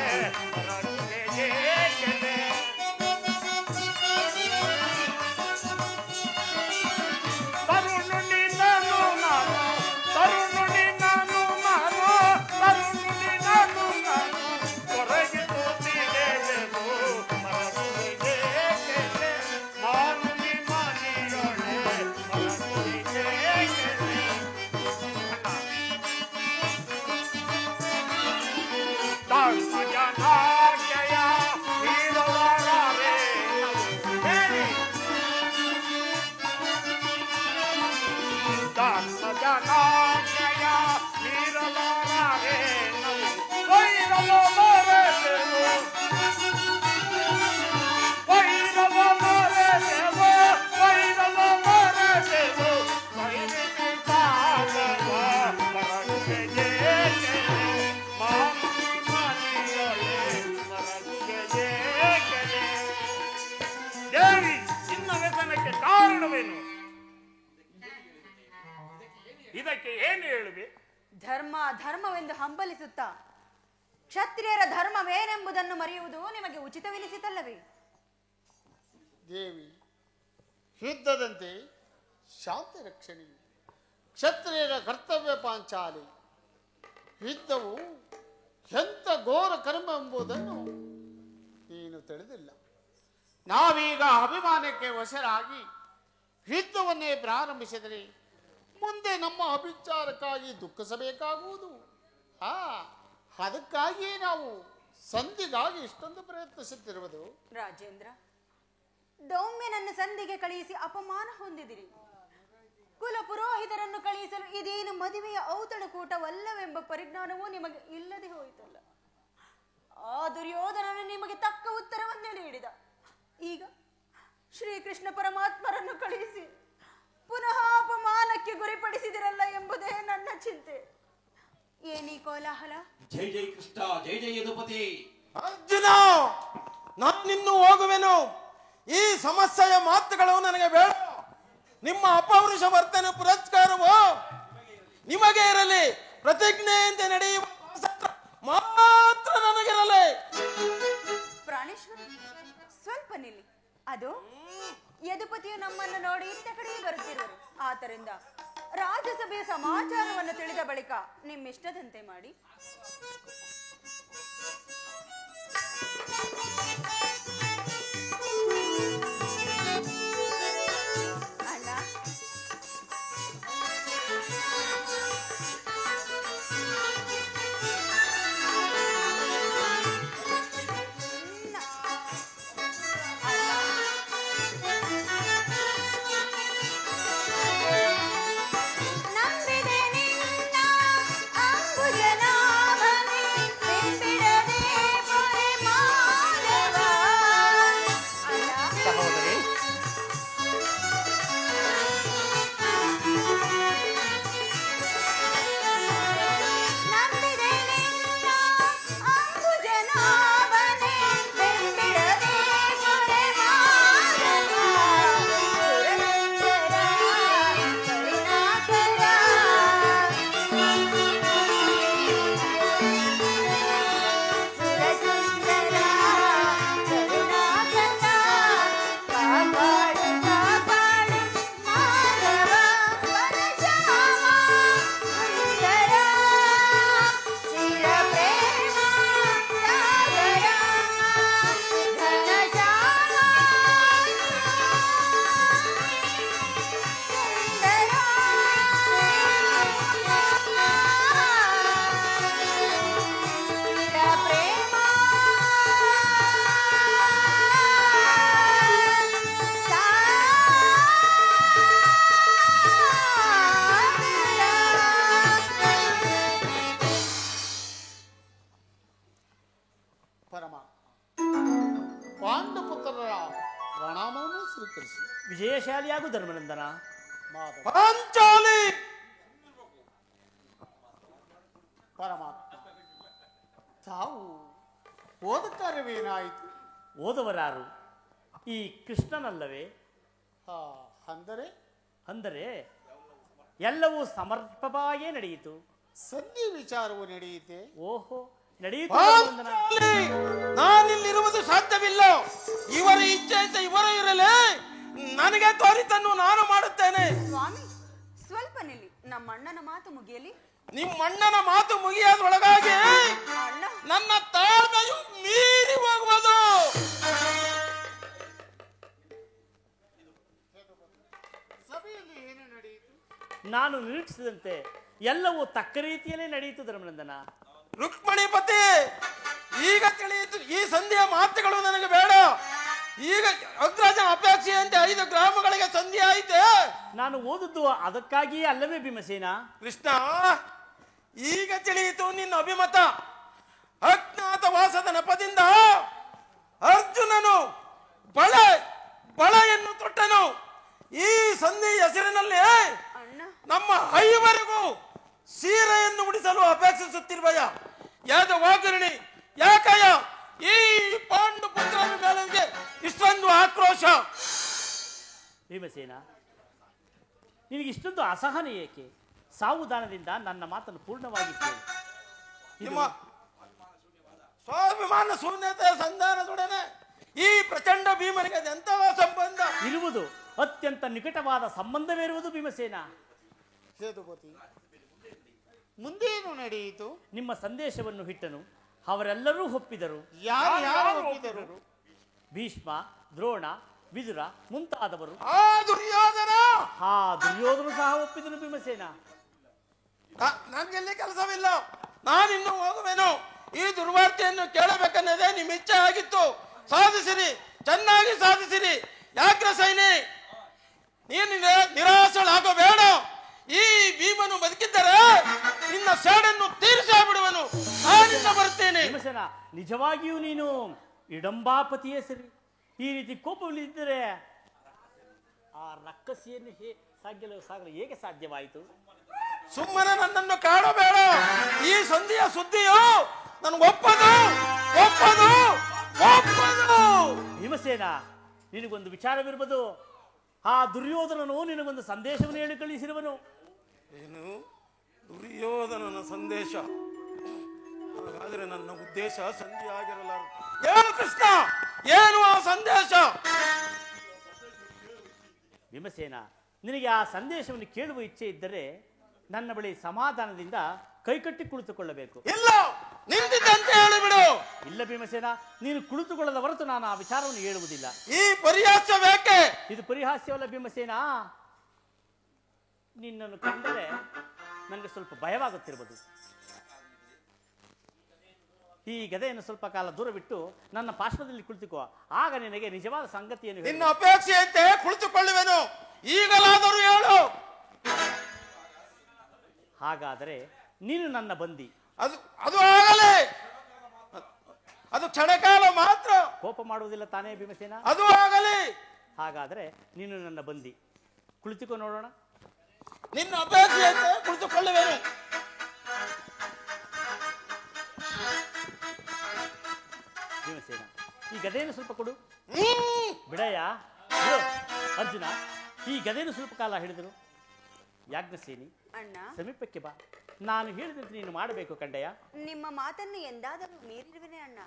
ಮರಗುವೆ ಏಕೆಲೆ ತರುಣುನಿ ನಾನು ನಾನು ತರುಣುನಿ ನಾನು ನಾನು ತರುಣುನಿ ನಾನು ನಾನು ಹೊರಗೆ ತೋತಿದ್ದೇವೆನು ಮರಗುವೆ ಏಕೆಲೆ ಮಾಮುನಿ ಮಾನಿಯಳೆ, ಮರಗುವೆ ಏಕೆಲೆ ಧರ್ಮಜನಾಜ್ಞೆಯ ಮೀರಲಾರೆ ಹೇಳಿ. ಧರ್ಮಜನಾಜ್ಞೆಯ ಮೀರಲಾರೆ ವೈರವ ಮರೆತೆವು, ವೈರವ ಮರೆತೆವು, ವೈರವ ಮರೆತೆವು, ವೈರಿಸಿ ಕಾಲವ ಮರಗುವೆ ಏಕೆಲೆ ಮಾಮುನಿ ಮಾನಿಯಳೆ, ಮರಗುವೆ ಏಕೆಲೆ. ದೇವಿ, ನಿನ್ನ ವ್ಯಸನಕ್ಕೆ ಕಾರಣವೇನು? ಇದಕ್ಕೆ ಏನು ಹೇಳುವೆ? ಧರ್ಮವೆಂದು ಹಂಬಲಿಸುತ್ತಾ ಕ್ಷತ್ರಿಯರ ಧರ್ಮವೇನೆಂಬುದನ್ನು ಮರೆಯುವುದು ನಿಮಗೆ ಉಚಿತವೆನಿಸಿತಲ್ಲವೇ? ದೇವಿ, ಯುದ್ಧದಂತೆ ಶಾಂತಿ ರಕ್ಷಣೆ ಕ್ಷತ್ರಿಯರ ಕರ್ತವ್ಯ ಪಾಂಚಾಲಿ. ಯುದ್ಧವು ಎಂಥ ಘೋರ ಕರ್ಮ ಎಂಬುದನ್ನು ನೀನು ತಿಳಿದಿಲ್ಲ. ನಾವೀಗ ಅಭಿಮಾನಕ್ಕೆ ವಶರಾಗಿ ಯುದ್ಧವನ್ನೇ ಪ್ರಾರಂಭಿಸಿದರೆ ಮುಂದೆ ನಮ್ಮ ಅಭಿಚಾರಕ್ಕಾಗಿ ದುಃಖಿಸಬೇಕಾಗುವುದು. ಅದಕ್ಕಾಗಿಯೇ ನಾವು ಸಂಧಿಗಾಗಿ ಇಷ್ಟೊಂದು ಪ್ರಯತ್ನಿಸುತ್ತಿರುವುದು. ರಾಜೇಂದ್ರ, ದೌಮ್ಯನನ್ನು ಸಂಧಿಗೆ ಕಳುಹಿಸಿ ಅಪಮಾನ ಹೊಂದಿದಿರಿ. ಕುಲ ಪುರೋಹಿತರನ್ನು ಕಳುಹಿಸಲು ಇದೇನು ಮದುವೆಯ ಔತಣಕೂಟವಲ್ಲವೆಂಬ ಪರಿಜ್ಞಾನವೂ ನಿಮಗೆ ಇಲ್ಲದೆ ಹೋಯಿತಲ್ಲ. ಆ ದುರ್ಯೋಧನನು ನಿಮಗೆ ತಕ್ಕ ಉತ್ತರವನ್ನೇ ನೀಡಿದ. ಈಗ ಶ್ರೀಕೃಷ್ಣ ಪರಮಾತ್ಮರನ್ನು ಕಳುಹಿಸಿ ಪುನಃ ಅಪಮಾನಕ್ಕೆ ಗುರಿಪಡಿಸಿದಿರಲ್ಲ ಎಂಬುದೇ ನನ್ನ ಚಿಂತೆ. ಏನೀ ಕೋಲಾಹಲ? ಜೈ ಜೈ ಕೃಷ್ಣ, ಜೈ ಜೈ ಯದುಪತಿ. ಅರ್ಜುನ, ನಾನಿನ್ನು ಹೋಗುವೆನು. ಈ ಸಮಸ್ಯೆಯ ಮಾತುಗಳು ನನಗೆ ಬೇಡ. ನಿಮ್ಮ ಅಪೌರುಷ ವರ್ತನೆ ಪುರಸ್ಕಾರವು ನಿಮಗೆ ಇರಲಿ. ಪ್ರತಿಜ್ಞೆಯಂತೆ ನಡೆಯುವ ಮಾತ್ರ ನನಗಿರಲಿ. ಪ್ರಾಣೇಶ್ವರ, ಸ್ವಲ್ಪ ನಿಲ್ಲಿ. ಅದು ಯದುಪತಿಯು ನಮ್ಮನ್ನು ನೋಡಿ ಇತ್ತ ಕಡೆ ಬರುತ್ತಿರುವರು. ಆದ್ದರಿಂದ ರಾಜ್ಯಸಭೆಯ ಸಮಾಚಾರವನ್ನು ತಿಳಿದ ಬಳಿಕ ನಿಮ್ಮಿಷ್ಟದಂತೆ ಮಾಡಿ. ಅಣ್ಣ, ಪಾಂಡುಪುತ್ರರ ಪ್ರಣಾಮವನ್ನು ಸ್ವೀಕರಿಸಿ. ವಿಜಯಶಾಲಿಯಾಗು ಧರ್ಮನಂದನ. ಪಾಂಚಾಲಿ ಪರಮಾತ್ಮ, ತಾವು ಓದ ಕಾರ್ಯವೇನಾಯಿತು? ಓದವರಾರು? ಈ ಕೃಷ್ಣನಲ್ಲವೇ? ಅಂದರೆ ಅಂದರೆ ಎಲ್ಲವೂ ಸಮರ್ಪಕವಾಗಿಯೇ ನಡೆಯಿತು. ಸಂಧಿ ವಿಚಾರವು ನಡೆಯುತ್ತೆ. ಓಹೋ, ನಡೆಯಿತು ಧರ್ಮನಂದನ. ನಾನಿಲ್ಲಿರುವುದು ಸಾಧ್ಯವಿಲ್ಲ. ಇವರ ಇಚ್ಛೆ ಇವರು ಇರಲಿ. ನನಗೆ ತೋರಿತನ್ನು ನಾನು ಮಾಡುತ್ತೇನೆ. ಸ್ವಾಮಿ, ಸ್ವಲ್ಪ ನಿಲ್ಲಿ. ನಮ್ಮ ಅಣ್ಣನ ಮಾತು ಮುಗಿಯಲಿ. ನಿಮ್ಮಣ್ಣನ ಮಾತು ಮುಗಿಯೋದ್ರೊಳಗಾಗಿ ಅಣ್ಣ, ನನ್ನ ತಾಳ್ಮೆಯು ಮೀರಿ ಹೋಗುವುದು. ಸಭೆಯಲ್ಲಿ ಏನು ನಡೆಯಿತು? ನಾನು ನಿರೀಕ್ಷಿಸಿದಂತೆ ಎಲ್ಲವೂ ತಕ್ಕ ರೀತಿಯಲ್ಲೇ ನಡೆಯಿತು ಧರ್ಮನಂದನ. ರುಕ್ಮಣಿಪತಿ, ಈಗ ತಿಳಿಯಿತು. ಈ ಸಂಧಿಯ ಮಾತುಗಳು ನನಗೆ ಬೇಡ. ಈಗ ಅಗ್ರಜನ ಅಪೇಕ್ಷೆಯಂತೆ 5 ಗ್ರಾಮಗಳಿಗೆ ಸಂಧಿ ಆಯಿತೆ. ನಾನು ಓದುದು ಅದಕ್ಕಾಗಿಯೇ ಅಲ್ಲವೇ ಭೀಮಸೇನ? ಕೃಷ್ಣ, ಈಗ ತಿಳಿಯಿತು ನಿನ್ನ ಅಭಿಮತ. ಅಜ್ಞಾತವಾಸದ ನೆಪದಿಂದ ಅರ್ಜುನನು ಬಳೆಯನ್ನು ತೊಟ್ಟನು. ಈ ಸಂಧಿ ಹೆಸರಿನಲ್ಲಿ ಅಣ್ಣ, ನಮ್ಮ 5ವರೆಗೂ ಸೀರೆಯನ್ನು ಉಡಿಸಲು ಅಪೇಕ್ಷಿಸುತ್ತಿರುವಯ ಯಾದವಾಗುರಣಿ ಯಾಕಯ್ಯ ಈ ಪಾಂಡು ಪುತ್ರನ ಮೇಲೆ ಇಷ್ಟೊಂದು ಆಕ್ರೋಶ? ಭೀಮಸೇನ, ನಿನಗೆ ಇಷ್ಟೊಂದು ಅಸಹನೆ ಏಕೆ? ಸಾವುದಾನದಿಂದ ನನ್ನ ಮಾತನ್ನು ಪೂರ್ಣವಾಗಿ ಕೇಳು. ನಿಮ್ಮ ಸ್ವಾಭಿಮಾನ ಶೂನ್ಯತೆಯ ಸಂಧಾನದೊಡನೆ ಈ ಪ್ರಚಂಡ ಭೀಮನಿಗೆ ಎಂತಹ ಸಂಬಂಧ ಇರುವುದು? ಅತ್ಯಂತ ನಿಕಟವಾದ ಸಂಬಂಧವಿರುವುದು ಭೀಮಸೇನ. ಸೇದುಪತಿ, ಮುಂದೇನು ನಡೆಯಿತು? ನಿಮ್ಮ ಸಂದೇಶವನ್ನು ಹಿಟ್ಟನು. ಅವರೆಲ್ಲರೂ ಒಪ್ಪಿದರು. ಯಾರು ಒಪ್ಪಿದರು? ಭೀಷ್ಮ, ದ್ರೋಣ, ವಿದುರ ಮುಂತಾದವರು. ಆ ದುರ್ಯೋಧನ ದುರ್ಯೋಧನ ಸಹ ಒಪ್ಪಿದನು ಭೀಮಸೇನ. ನನಗೆಲ್ಲಿ ಕೆಲಸವಿಲ್ಲ. ನಾನಿನ್ನು ಹೋಗುವೆನು. ಈ ದುರ್ವಾರ್ತೆಯನ್ನು ಕೇಳಬೇಕನ್ನೋದೇ ನಿಮ್ಮ ಇಚ್ಛೆ ಆಗಿತ್ತು. ಸಾಧಿಸಿರಿ, ಚೆನ್ನಾಗಿ ಸಾಧಿಸಿರಿ. ಯಾಕ್ರ ಸೈನಿ, ನೀನು ನಿರಾಶಳಾಗಬೇಡ. ಈ ಭೀಮನು ಬದುಕಿದ್ದರೆ ನಿನ್ನ ಸೇಡನ್ನು ತೀರಿಸಿ ಬಿಡುವನು. ನಾನಿಂದ ಬರುತ್ತೇನೆ. ಭೀಮಸೇನ, ನಿಜವಾಗಿಯೂ ನೀನು ಇಡಂಬಾಪತಿಯೇ ಸರಿ. ಈ ರೀತಿ ಕೋಪವಿಲ್ಲದಿದ್ದರೆ ಆ ರಕ್ಕಸಿಯನ್ನು ಸಾಗಲು ಹೇಗೆ ಸಾಧ್ಯವಾಯಿತು? ಸುಮ್ಮನೆ ನನ್ನನ್ನು ಕಾಡಬೇಡ. ಈ ಸಂಧಿಯ ಸುದ್ದಿಯು ನನಗೆ ಒಪ್ಪದು. ಭೀಮಸೇನ, ನಿನಗೊಂದು ವಿಚಾರವಿರ್ಬೋದು. ಆ ದುರ್ಯೋಧನನು ನಿನಗೊಂದು ಸಂದೇಶವನ್ನು ಹೇಳಿ ಕಳಿಸಿರುವನು. ಏನು? ದುರ್ಯೋಧನನ ಸಂದೇಶ? ಹಾಗಾದ್ರೆ ನನ್ನ ಉದ್ದೇಶ ಸಂಧಿ ಆಗಿರಲಾರ. ಏನು ಕೃಷ್ಣ, ಏನು ಆ ಸಂದೇಶ? ಭೀಮಸೇನ, ನಿನಗೆ ಆ ಸಂದೇಶವನ್ನು ಕೇಳುವ ಇಚ್ಛೆ ಇದ್ದರೆ ನನ್ನ ಬಳಿ ಸಮಾಧಾನದಿಂದ ಕೈಕಟ್ಟಿ ಕುಳಿತುಕೊಳ್ಳಬೇಕು. ಇಲ್ಲ, ನಿಂತಿದ್ದಂತೆ ಹೇಳಿಬಿಡು. ಇಲ್ಲ ಭೀಮಸೇನ, ನೀನು ಕುಳಿತುಕೊಳ್ಳದ ಹೊರತು ನಾನು ಆ ವಿಚಾರವನ್ನು ಹೇಳುವುದಿಲ್ಲ. ಈ ಪರಿಹಾಸ್ಯ ಬೇಕೆ? ಇದು ಪರಿಹಾಸ್ಯವಲ್ಲ ಭೀಮಸೇನ. ನಿನ್ನನ್ನು ಕಂಡರೆ ನನಗೆ ಸ್ವಲ್ಪ ಭಯವಾಗುತ್ತಿರಬಹುದು. ಈ ಗದೆಯನ್ನು ಸ್ವಲ್ಪ ಕಾಲ ದೂರ ಬಿಟ್ಟು ನನ್ನ ಪಾರ್ಶ್ವದಲ್ಲಿ ಕುಳಿತುಕೋ. ಆಗ ನಿನಗೆ ನಿಜವಾದ ಸಂಗತಿಯನ್ನು ನಿನ್ನ ಅಪೇಕ್ಷೆಯಂತೆ ಕುಳಿತುಕೊಳ್ಳುವೆನು. ಈಗಲಾದರೂ ಹೇಳು. ಹಾಗಾದರೆ ನೀನು ನನ್ನ ಬಂದಿ. ಅದು ಆಗಲೇ. ಅದು ಕ್ಷಣಕಾಲ ಮಾತ್ರ. ಕೋಪ ಮಾಡುವುದಿಲ್ಲ ತಾನೇ ಭೀಮಸೇನ? ಅದು ಆಗಲಿ. ಹಾಗಾದರೆ ನೀನು ನನ್ನ ಬಂದಿ. ಕುಳಿತುಕೋ ನೋಡೋಣ. ನಿನ್ನ ಅಪೇಕ್ಷೆಯಂತೆ ಕುಳಿತುಕೊಳ್ಳುವೆನು. ಭೀಮಸೇನ, ಈ ಗದೆಯನ್ನು ಸ್ವಲ್ಪ ಕೊಡು. ಬಿಡಯ್ಯ. ಅರ್ಜುನ, ಈ ಗದೆಯನ್ನು ಸ್ವಲ್ಪ ಕಾಲ ಹಿಡಿದರು. ಯಾಜ್ಞಸೇನಿ, ಅಣ್ಣ, ಸಮೀಪಕ್ಕೆ ಬಾ. ನಾನು ಹೇಳಿದಂತೆ ನೀನು ಮಾಡಬೇಕು ಕಂಡಯ್ಯ. ನಿಮ್ಮ ಮಾತನ್ನು ಎಂದಾದರೂ ಮೀರಿರುವೆನೆ ಅಣ್ಣ.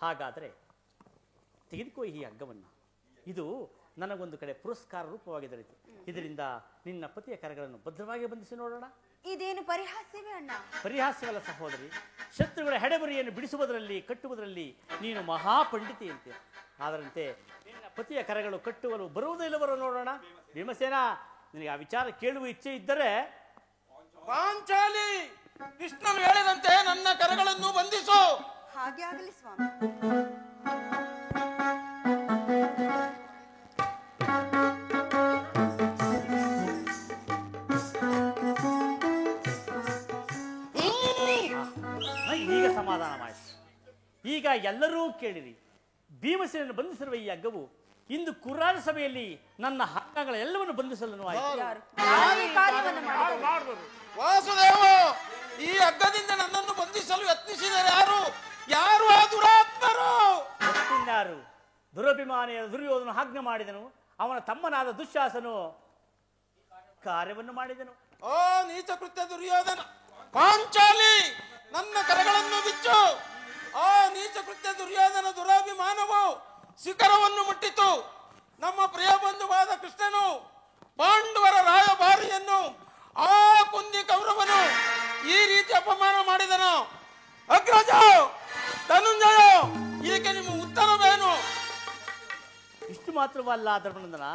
ಹಾಗಾದರೆ ತೆಗೆದುಕೋ ಈ ಹಗ್ಗವನ್ನು. ಇದು ನನಗೊಂದು ಕಡೆ ಪುರಸ್ಕಾರ ರೂಪವಾಗಿ ದೊರೆತು. ಇದರಿಂದ ನಿನ್ನ ಪತಿಯ ಕರಗಳನ್ನು ಭದ್ರವಾಗಿ ಬಂಧಿಸಿ ನೋಡೋಣ. ಇದೇನು ಪರಿಹಾಸ್ಯವೇ ಅಣ್ಣ? ಪರಿಹಾಸ್ಯವಲ್ಲ ಸಹೋದರಿ. ಶತ್ರುಗಳ ಹೆಡೆಬರಿಯನ್ನು ಬಿಡಿಸುವುದರಲ್ಲಿ, ಕಟ್ಟುವುದರಲ್ಲಿ ನೀನು ಮಹಾಪಂಡಿತಿ ಅಂತೆ. ಅದರಂತೆ ನಿನ್ನ ಪತಿಯ ಕರಗಳು ಕಟ್ಟುವಲು ಬರುವುದೋ ಇಲ್ಲವರೋ ನೋಡೋಣ. ಭೀಮಸೇನ, ನಿನಗೆ ಆ ವಿಚಾರ ಕೇಳುವ ಇಚ್ಛೆ ಇದ್ದರೆ ಪಾಂಚಾಲಿ, ಕೃಷ್ಣನು ಹೇಳಿದಂತೆ ನನ್ನ ಕರಗಳನ್ನು ಬಂಧಿಸು. ಹಾಗೆ ಆಗಲಿ ಸ್ವಾಮಿ. ಈಗ ಸಮಾಧಾನವಾಯಿತು. ಈಗ ಎಲ್ಲರೂ ಕೇಳಿರಿ. ಭೀಮಸೇನನ್ನು ಬಂಧಿಸಿರುವ ಈ ಹಗ್ಗವು ಇಂದು ಕುರ್ರಾರ ಸಭೆಯಲ್ಲಿ ನನ್ನ ಹಕ್ಕಗಳ ಎಲ್ಲವನ್ನು ಬಂಧಿಸಲು ಆಯಿತು. ವಾಸುದೇವ, ಈ ಹಗ್ಗದಿಂದ ನನ್ನನ್ನು ಬಂಧಿಸಲು ಯತ್ನಿಸಿದರೆ ಯಾರು ಆ ದುರಾತ್ಮರು? ಮತ್ತಿನ್ಯಾರು? ದುರಭಿಮಾನಿಯ ದುರ್ಯೋಧನ ಆಜ್ಞೆ ಮಾಡಿದನು. ಅವನ ತಮ್ಮನಾದ ದುಶ್ಯಾಸನು ಕಾರ್ಯವನ್ನು ಮಾಡಿದನು. ಓ ನೀಚ ಕೃತ್ಯ ದುರ್ಯೋಧನ! ಪಾಂಚಾಲಿ, ನನ್ನ ಕರಗಳನ್ನು ಬಿಚ್ಚು. ಆ ನೀಚ ಕೃತ್ಯ ದುರ್ಯೋಧನ ದುರಾಭಿಮಾನವು ಶಿಖರವನ್ನು ಮುಟ್ಟಿತು. ನಮ್ಮ ಪ್ರಿಯ ಬಂಧುವಾದ ಕೃಷ್ಣನು ಪಾಂಡವರ ರಾಯಭಾರಿಯನ್ನು, ಆ ಕುಂದಿ ಕೌರವನು ಈ ರೀತಿ ಅಪಮಾನ ಮಾಡಿದನು. ಅಗ್ರಜ, ಧನುಂಜಯ, ಈಗ ನಿಮ್ಮ ಉತ್ತರವೇನು? ಇಷ್ಟು ಮಾತ್ರವಲ್ಲ ಧರ್ಮನಂದನ,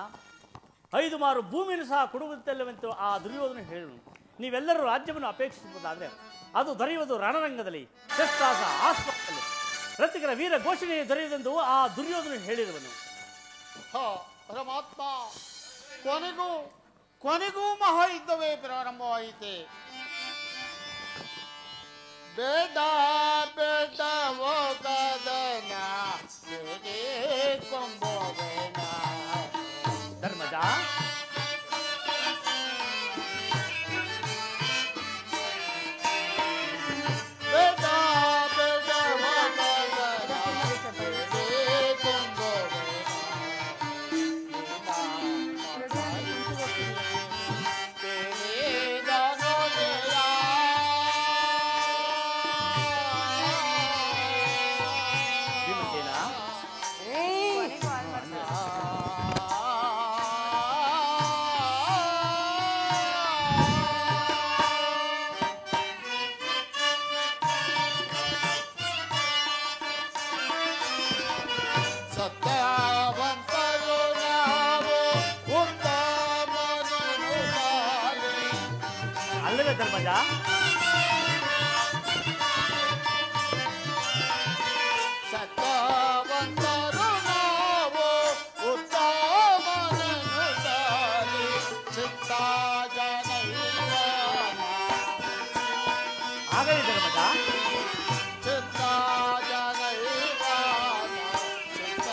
5 ಮಾರು ಭೂಮಿಯನ್ನು ಸಹ ಕೊಡುವುದಿಲ್ಲವೆಂದು ಆ ದುರ್ಯೋಧನ ಹೇಳಿದನು. ನೀವೆಲ್ಲರೂ ರಾಜ್ಯವನ್ನು ಅಪೇಕ್ಷಿಸುವುದಾದರೆ ಅದು ದೊರೆಯುವುದು ರಣರಂಗದಲ್ಲಿ, ಶಸ್ತ್ರಾಸ ಆಸ್ಪತ್ರೆಯಲ್ಲಿ, ರಥಿಕರ ವೀರ ಘೋಷಣೆ ದೊರೆಯುವುದೆಂದು ಆ ದುರ್ಯೋಧನ ಹೇಳಿರುವನು. ಪರಮಾತ್ಮ, ಕೊನೆಗೂ ಮಹಾಯುದ್ಧವೇ ಪ್ರಾರಂಭವಾಯಿತೆ. ಬೇಡ ಓ ಕದನ, ಕೊಂಬೋವೇನ ಧರ್ಮಜ, ಅಲ್ಲವೇ ಧರ್ಮಜ? ಸತ್ಯವಂತರು ನಾವು ಉತ್ತಮನನ್ನು ತಾಳಿ ಚಿತ್ತ ಜನೈವ. ಆಗಲಿ ಧರ್ಮಜ. ಚಿತ್ತ ಜನೈವ, ಚಿತ್ತ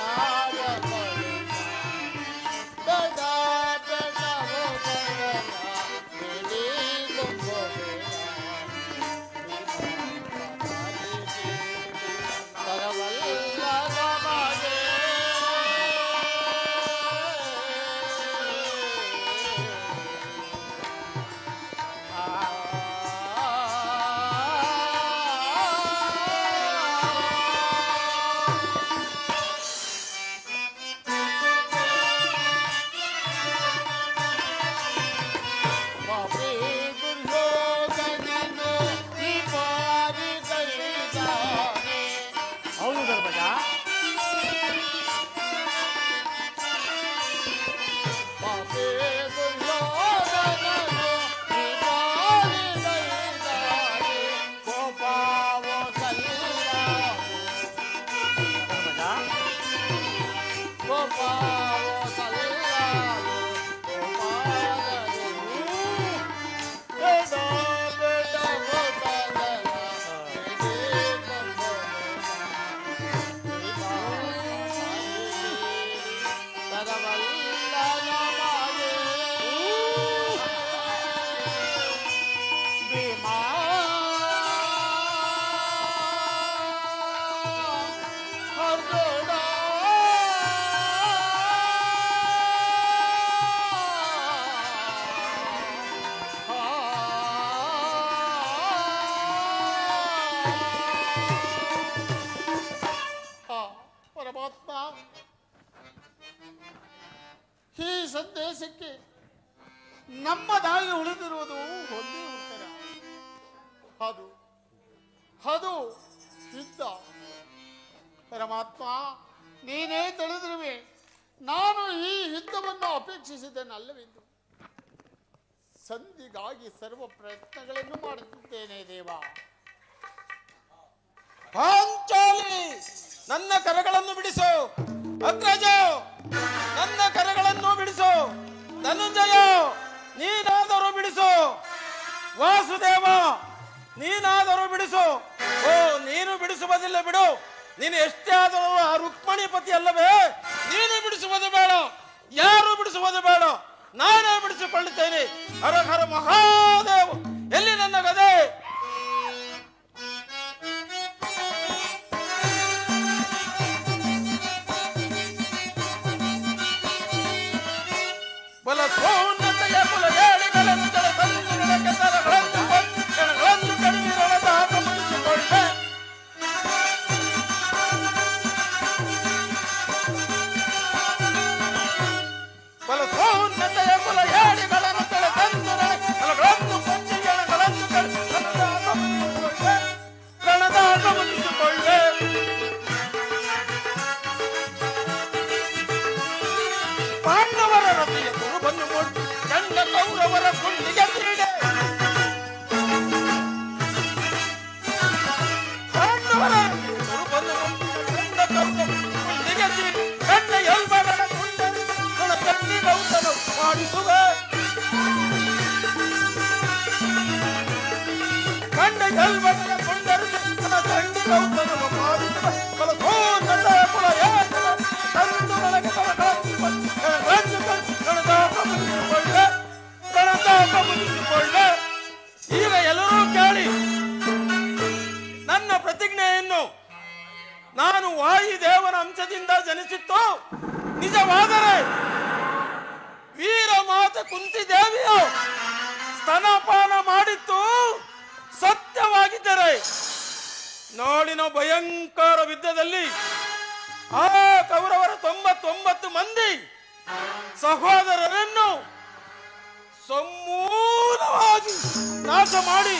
ಸಂದೇಶಕ್ಕೆ ನಮ್ಮದಾಗಿ ಉಳಿದಿರುವುದು ಒಂದೇ ಉತ್ತರ. ಅದು ಯುದ್ಧ. ಪರಮಾತ್ಮ, ನೀನೇ ತಿಳಿದಿರುವೆ, ನಾನು ಈ ಯುದ್ಧವನ್ನು ಅಪೇಕ್ಷಿಸಿದ್ದೇನಲ್ಲವೆಂದು. ಸಂಧಿಗಾಗಿ ಸರ್ವ ಪ್ರಯತ್ನಗಳನ್ನು ಮಾಡುತ್ತಿದ್ದೇನೆ ದೇವ. ಪಾಂಚಾಲಿ, ನನ್ನ ಕರಗಳನ್ನು ಬಿಡಿಸು. ಅಗ್ರಜ, ನನ್ನ ಕರಗಳನ್ನು ಬಿಡಿಸು. ಧನುಂಜಯ, ನೀನಾದರೂ ಬಿಡಿಸು. ವಾಸುದೇವ, ನೀನಾದರೂ ಬಿಡಿಸು. ಓ, ನೀನು ಬಿಡಿಸುವುದಿಲ್ಲ ಬಿಡು. ನೀನು ಎಷ್ಟೇ ಆದರೂ ಆ ರುಕ್ಮಣಿ ಪತಿ ಅಲ್ಲವೇ? ನೀನು ಬಿಡಿಸುವುದು ಬೇಡ, ಯಾರು ಬಿಡಿಸುವುದು ಬೇಡ, ನಾನೇ ಬಿಡಿಸಿಕೊಳ್ಳುತ್ತೇನೆ. ಹರ ಹರ ಮಹಾದೇವ, ಎಲ್ಲಿ ನನ್ನ ಗದೆ? ಬಲ ಸೋನ್ನತೆಯ ಕುಲ ಏಳಿಗಳನ್ನು ಜಲ ಸಂತುಲನಕ್ಕೆ ತರಗಳನ್ನು ಕ್ಷಣಗಳನ್ನು ಕಡಿಮೆರಳದ ಆಗಮನಿಸಿಕೊಂಡೆ. ಬಲ ಸೋನ್ನತೆಯ ಕುಲ ಏಳಿಗಳನ್ನು ಜಲ ಸಂತುಲನಗಳನ್ನು ಪಂಚಗಳನ್ನು ಕ್ಷಣದ ಆಗಮನಿಸಿಕೊಂಡೆ. ಪಾಂಡವರ ರಥೆಯ ಕುರುಬನ್ನು ಕೊಟ್ಟು ಚಂಡ ಕೌರವರ ಗುಂಡಿಗೆ ಕ್ರೀಡೆ. ಪಾಂಡವರ ರಥೆಯ ಕುರುಬನ್ನು ಕೊಟ್ಟು ಚಂಡ ಕೌರವರ ಗುಂಡಿಗೆ ಕ್ರೀಡೆ. ಚಂಡ ಎಲ್ಬಗಳ ಗುಂಡರು ಗುಣ ಕಟ್ಟಿ ಗೌತಮ ಮಾಡಿಸುವೆ. ಕಂಡ ಎಲ್ಬಗಳ ಗುಂಡರು ಗುಣ ಚಂಡಿ ಗೌತಮ ಮಾಡಿಸುವೆ. ಬಲಸೋನ್ನತ ಕುಲ ಏಕವ ತಂದು ನನಗೆ ಈಗ ಎಲ್ಲರೂ ಕೇಳಿ ನನ್ನ ಪ್ರತಿಜ್ಞೆಯನ್ನು. ನಾನು ವಾಯುದೇವನ ಅಂಶದಿಂದ ಜನಿಸಿತ್ತು ನಿಜವಾದರೆ ವೀರ ಮಾತೆ ಕುಂತಿದೇವಿಯು ಸ್ತನಪಾನ ಮಾಡಿತ್ತು ಸತ್ಯವಾಗಿದ್ದರೆ ನಾಳಿನ ಭಯಂಕರ ಯುದ್ಧದಲ್ಲಿ ಆ ಕೌರವರ 99 ಮಂದಿ ಸಹೋದರರನ್ನು ಸಮೂಲವಾಗಿ ನಾಶ ಮಾಡಿ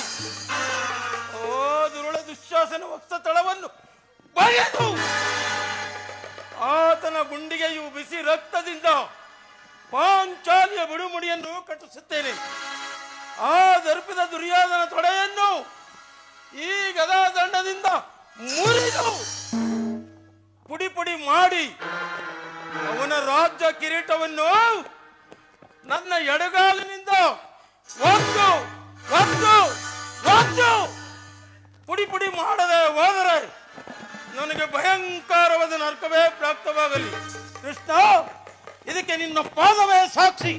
ಓ ದುರುಳ ದುಶ್ಯಾಸನ ವಕ್ಷಸ್ಥಳವನ್ನು ಬಗೆದು ಆತನ ಗುಂಡಿಗೆಯು ಬಿಸಿ ರಕ್ತದಿಂದ ಪಾಂಚಾಲಿಯ ಬಿಡುಮುಡಿಯನ್ನು ಕಟ್ಟಿಸುತ್ತೇನೆ. ಆ ದರ್ಪಿದ ದುರ್ಯೋಧನ ತೊಡೆಯನ್ನು ಈ ಗದಾದಂಡದಿಂದ ಮುರಿದು ಪುಡಿ ಪುಡಿ ಮಾಡಿ ಅವನ ರಾಜ್ಯ ಕಿರೀಟವನ್ನು ನನ್ನ ಎಡಗಾಲಿನಿಂದ ಒಂದು ಒಂದು ಒಂದು ಪುಡಿ ಪುಡಿ ಮಾಡದೆ ಹೋದರೆ ನನಗೆ ಭಯಂಕರವಾದ ನರಕವೇ ಪ್ರಾಪ್ತವಾಗಲಿ. ಕೃಷ್ಣ, ಇದಕ್ಕೆ ನಿನ್ನ ಪಾದವೇ ಸಾಕ್ಷಿ.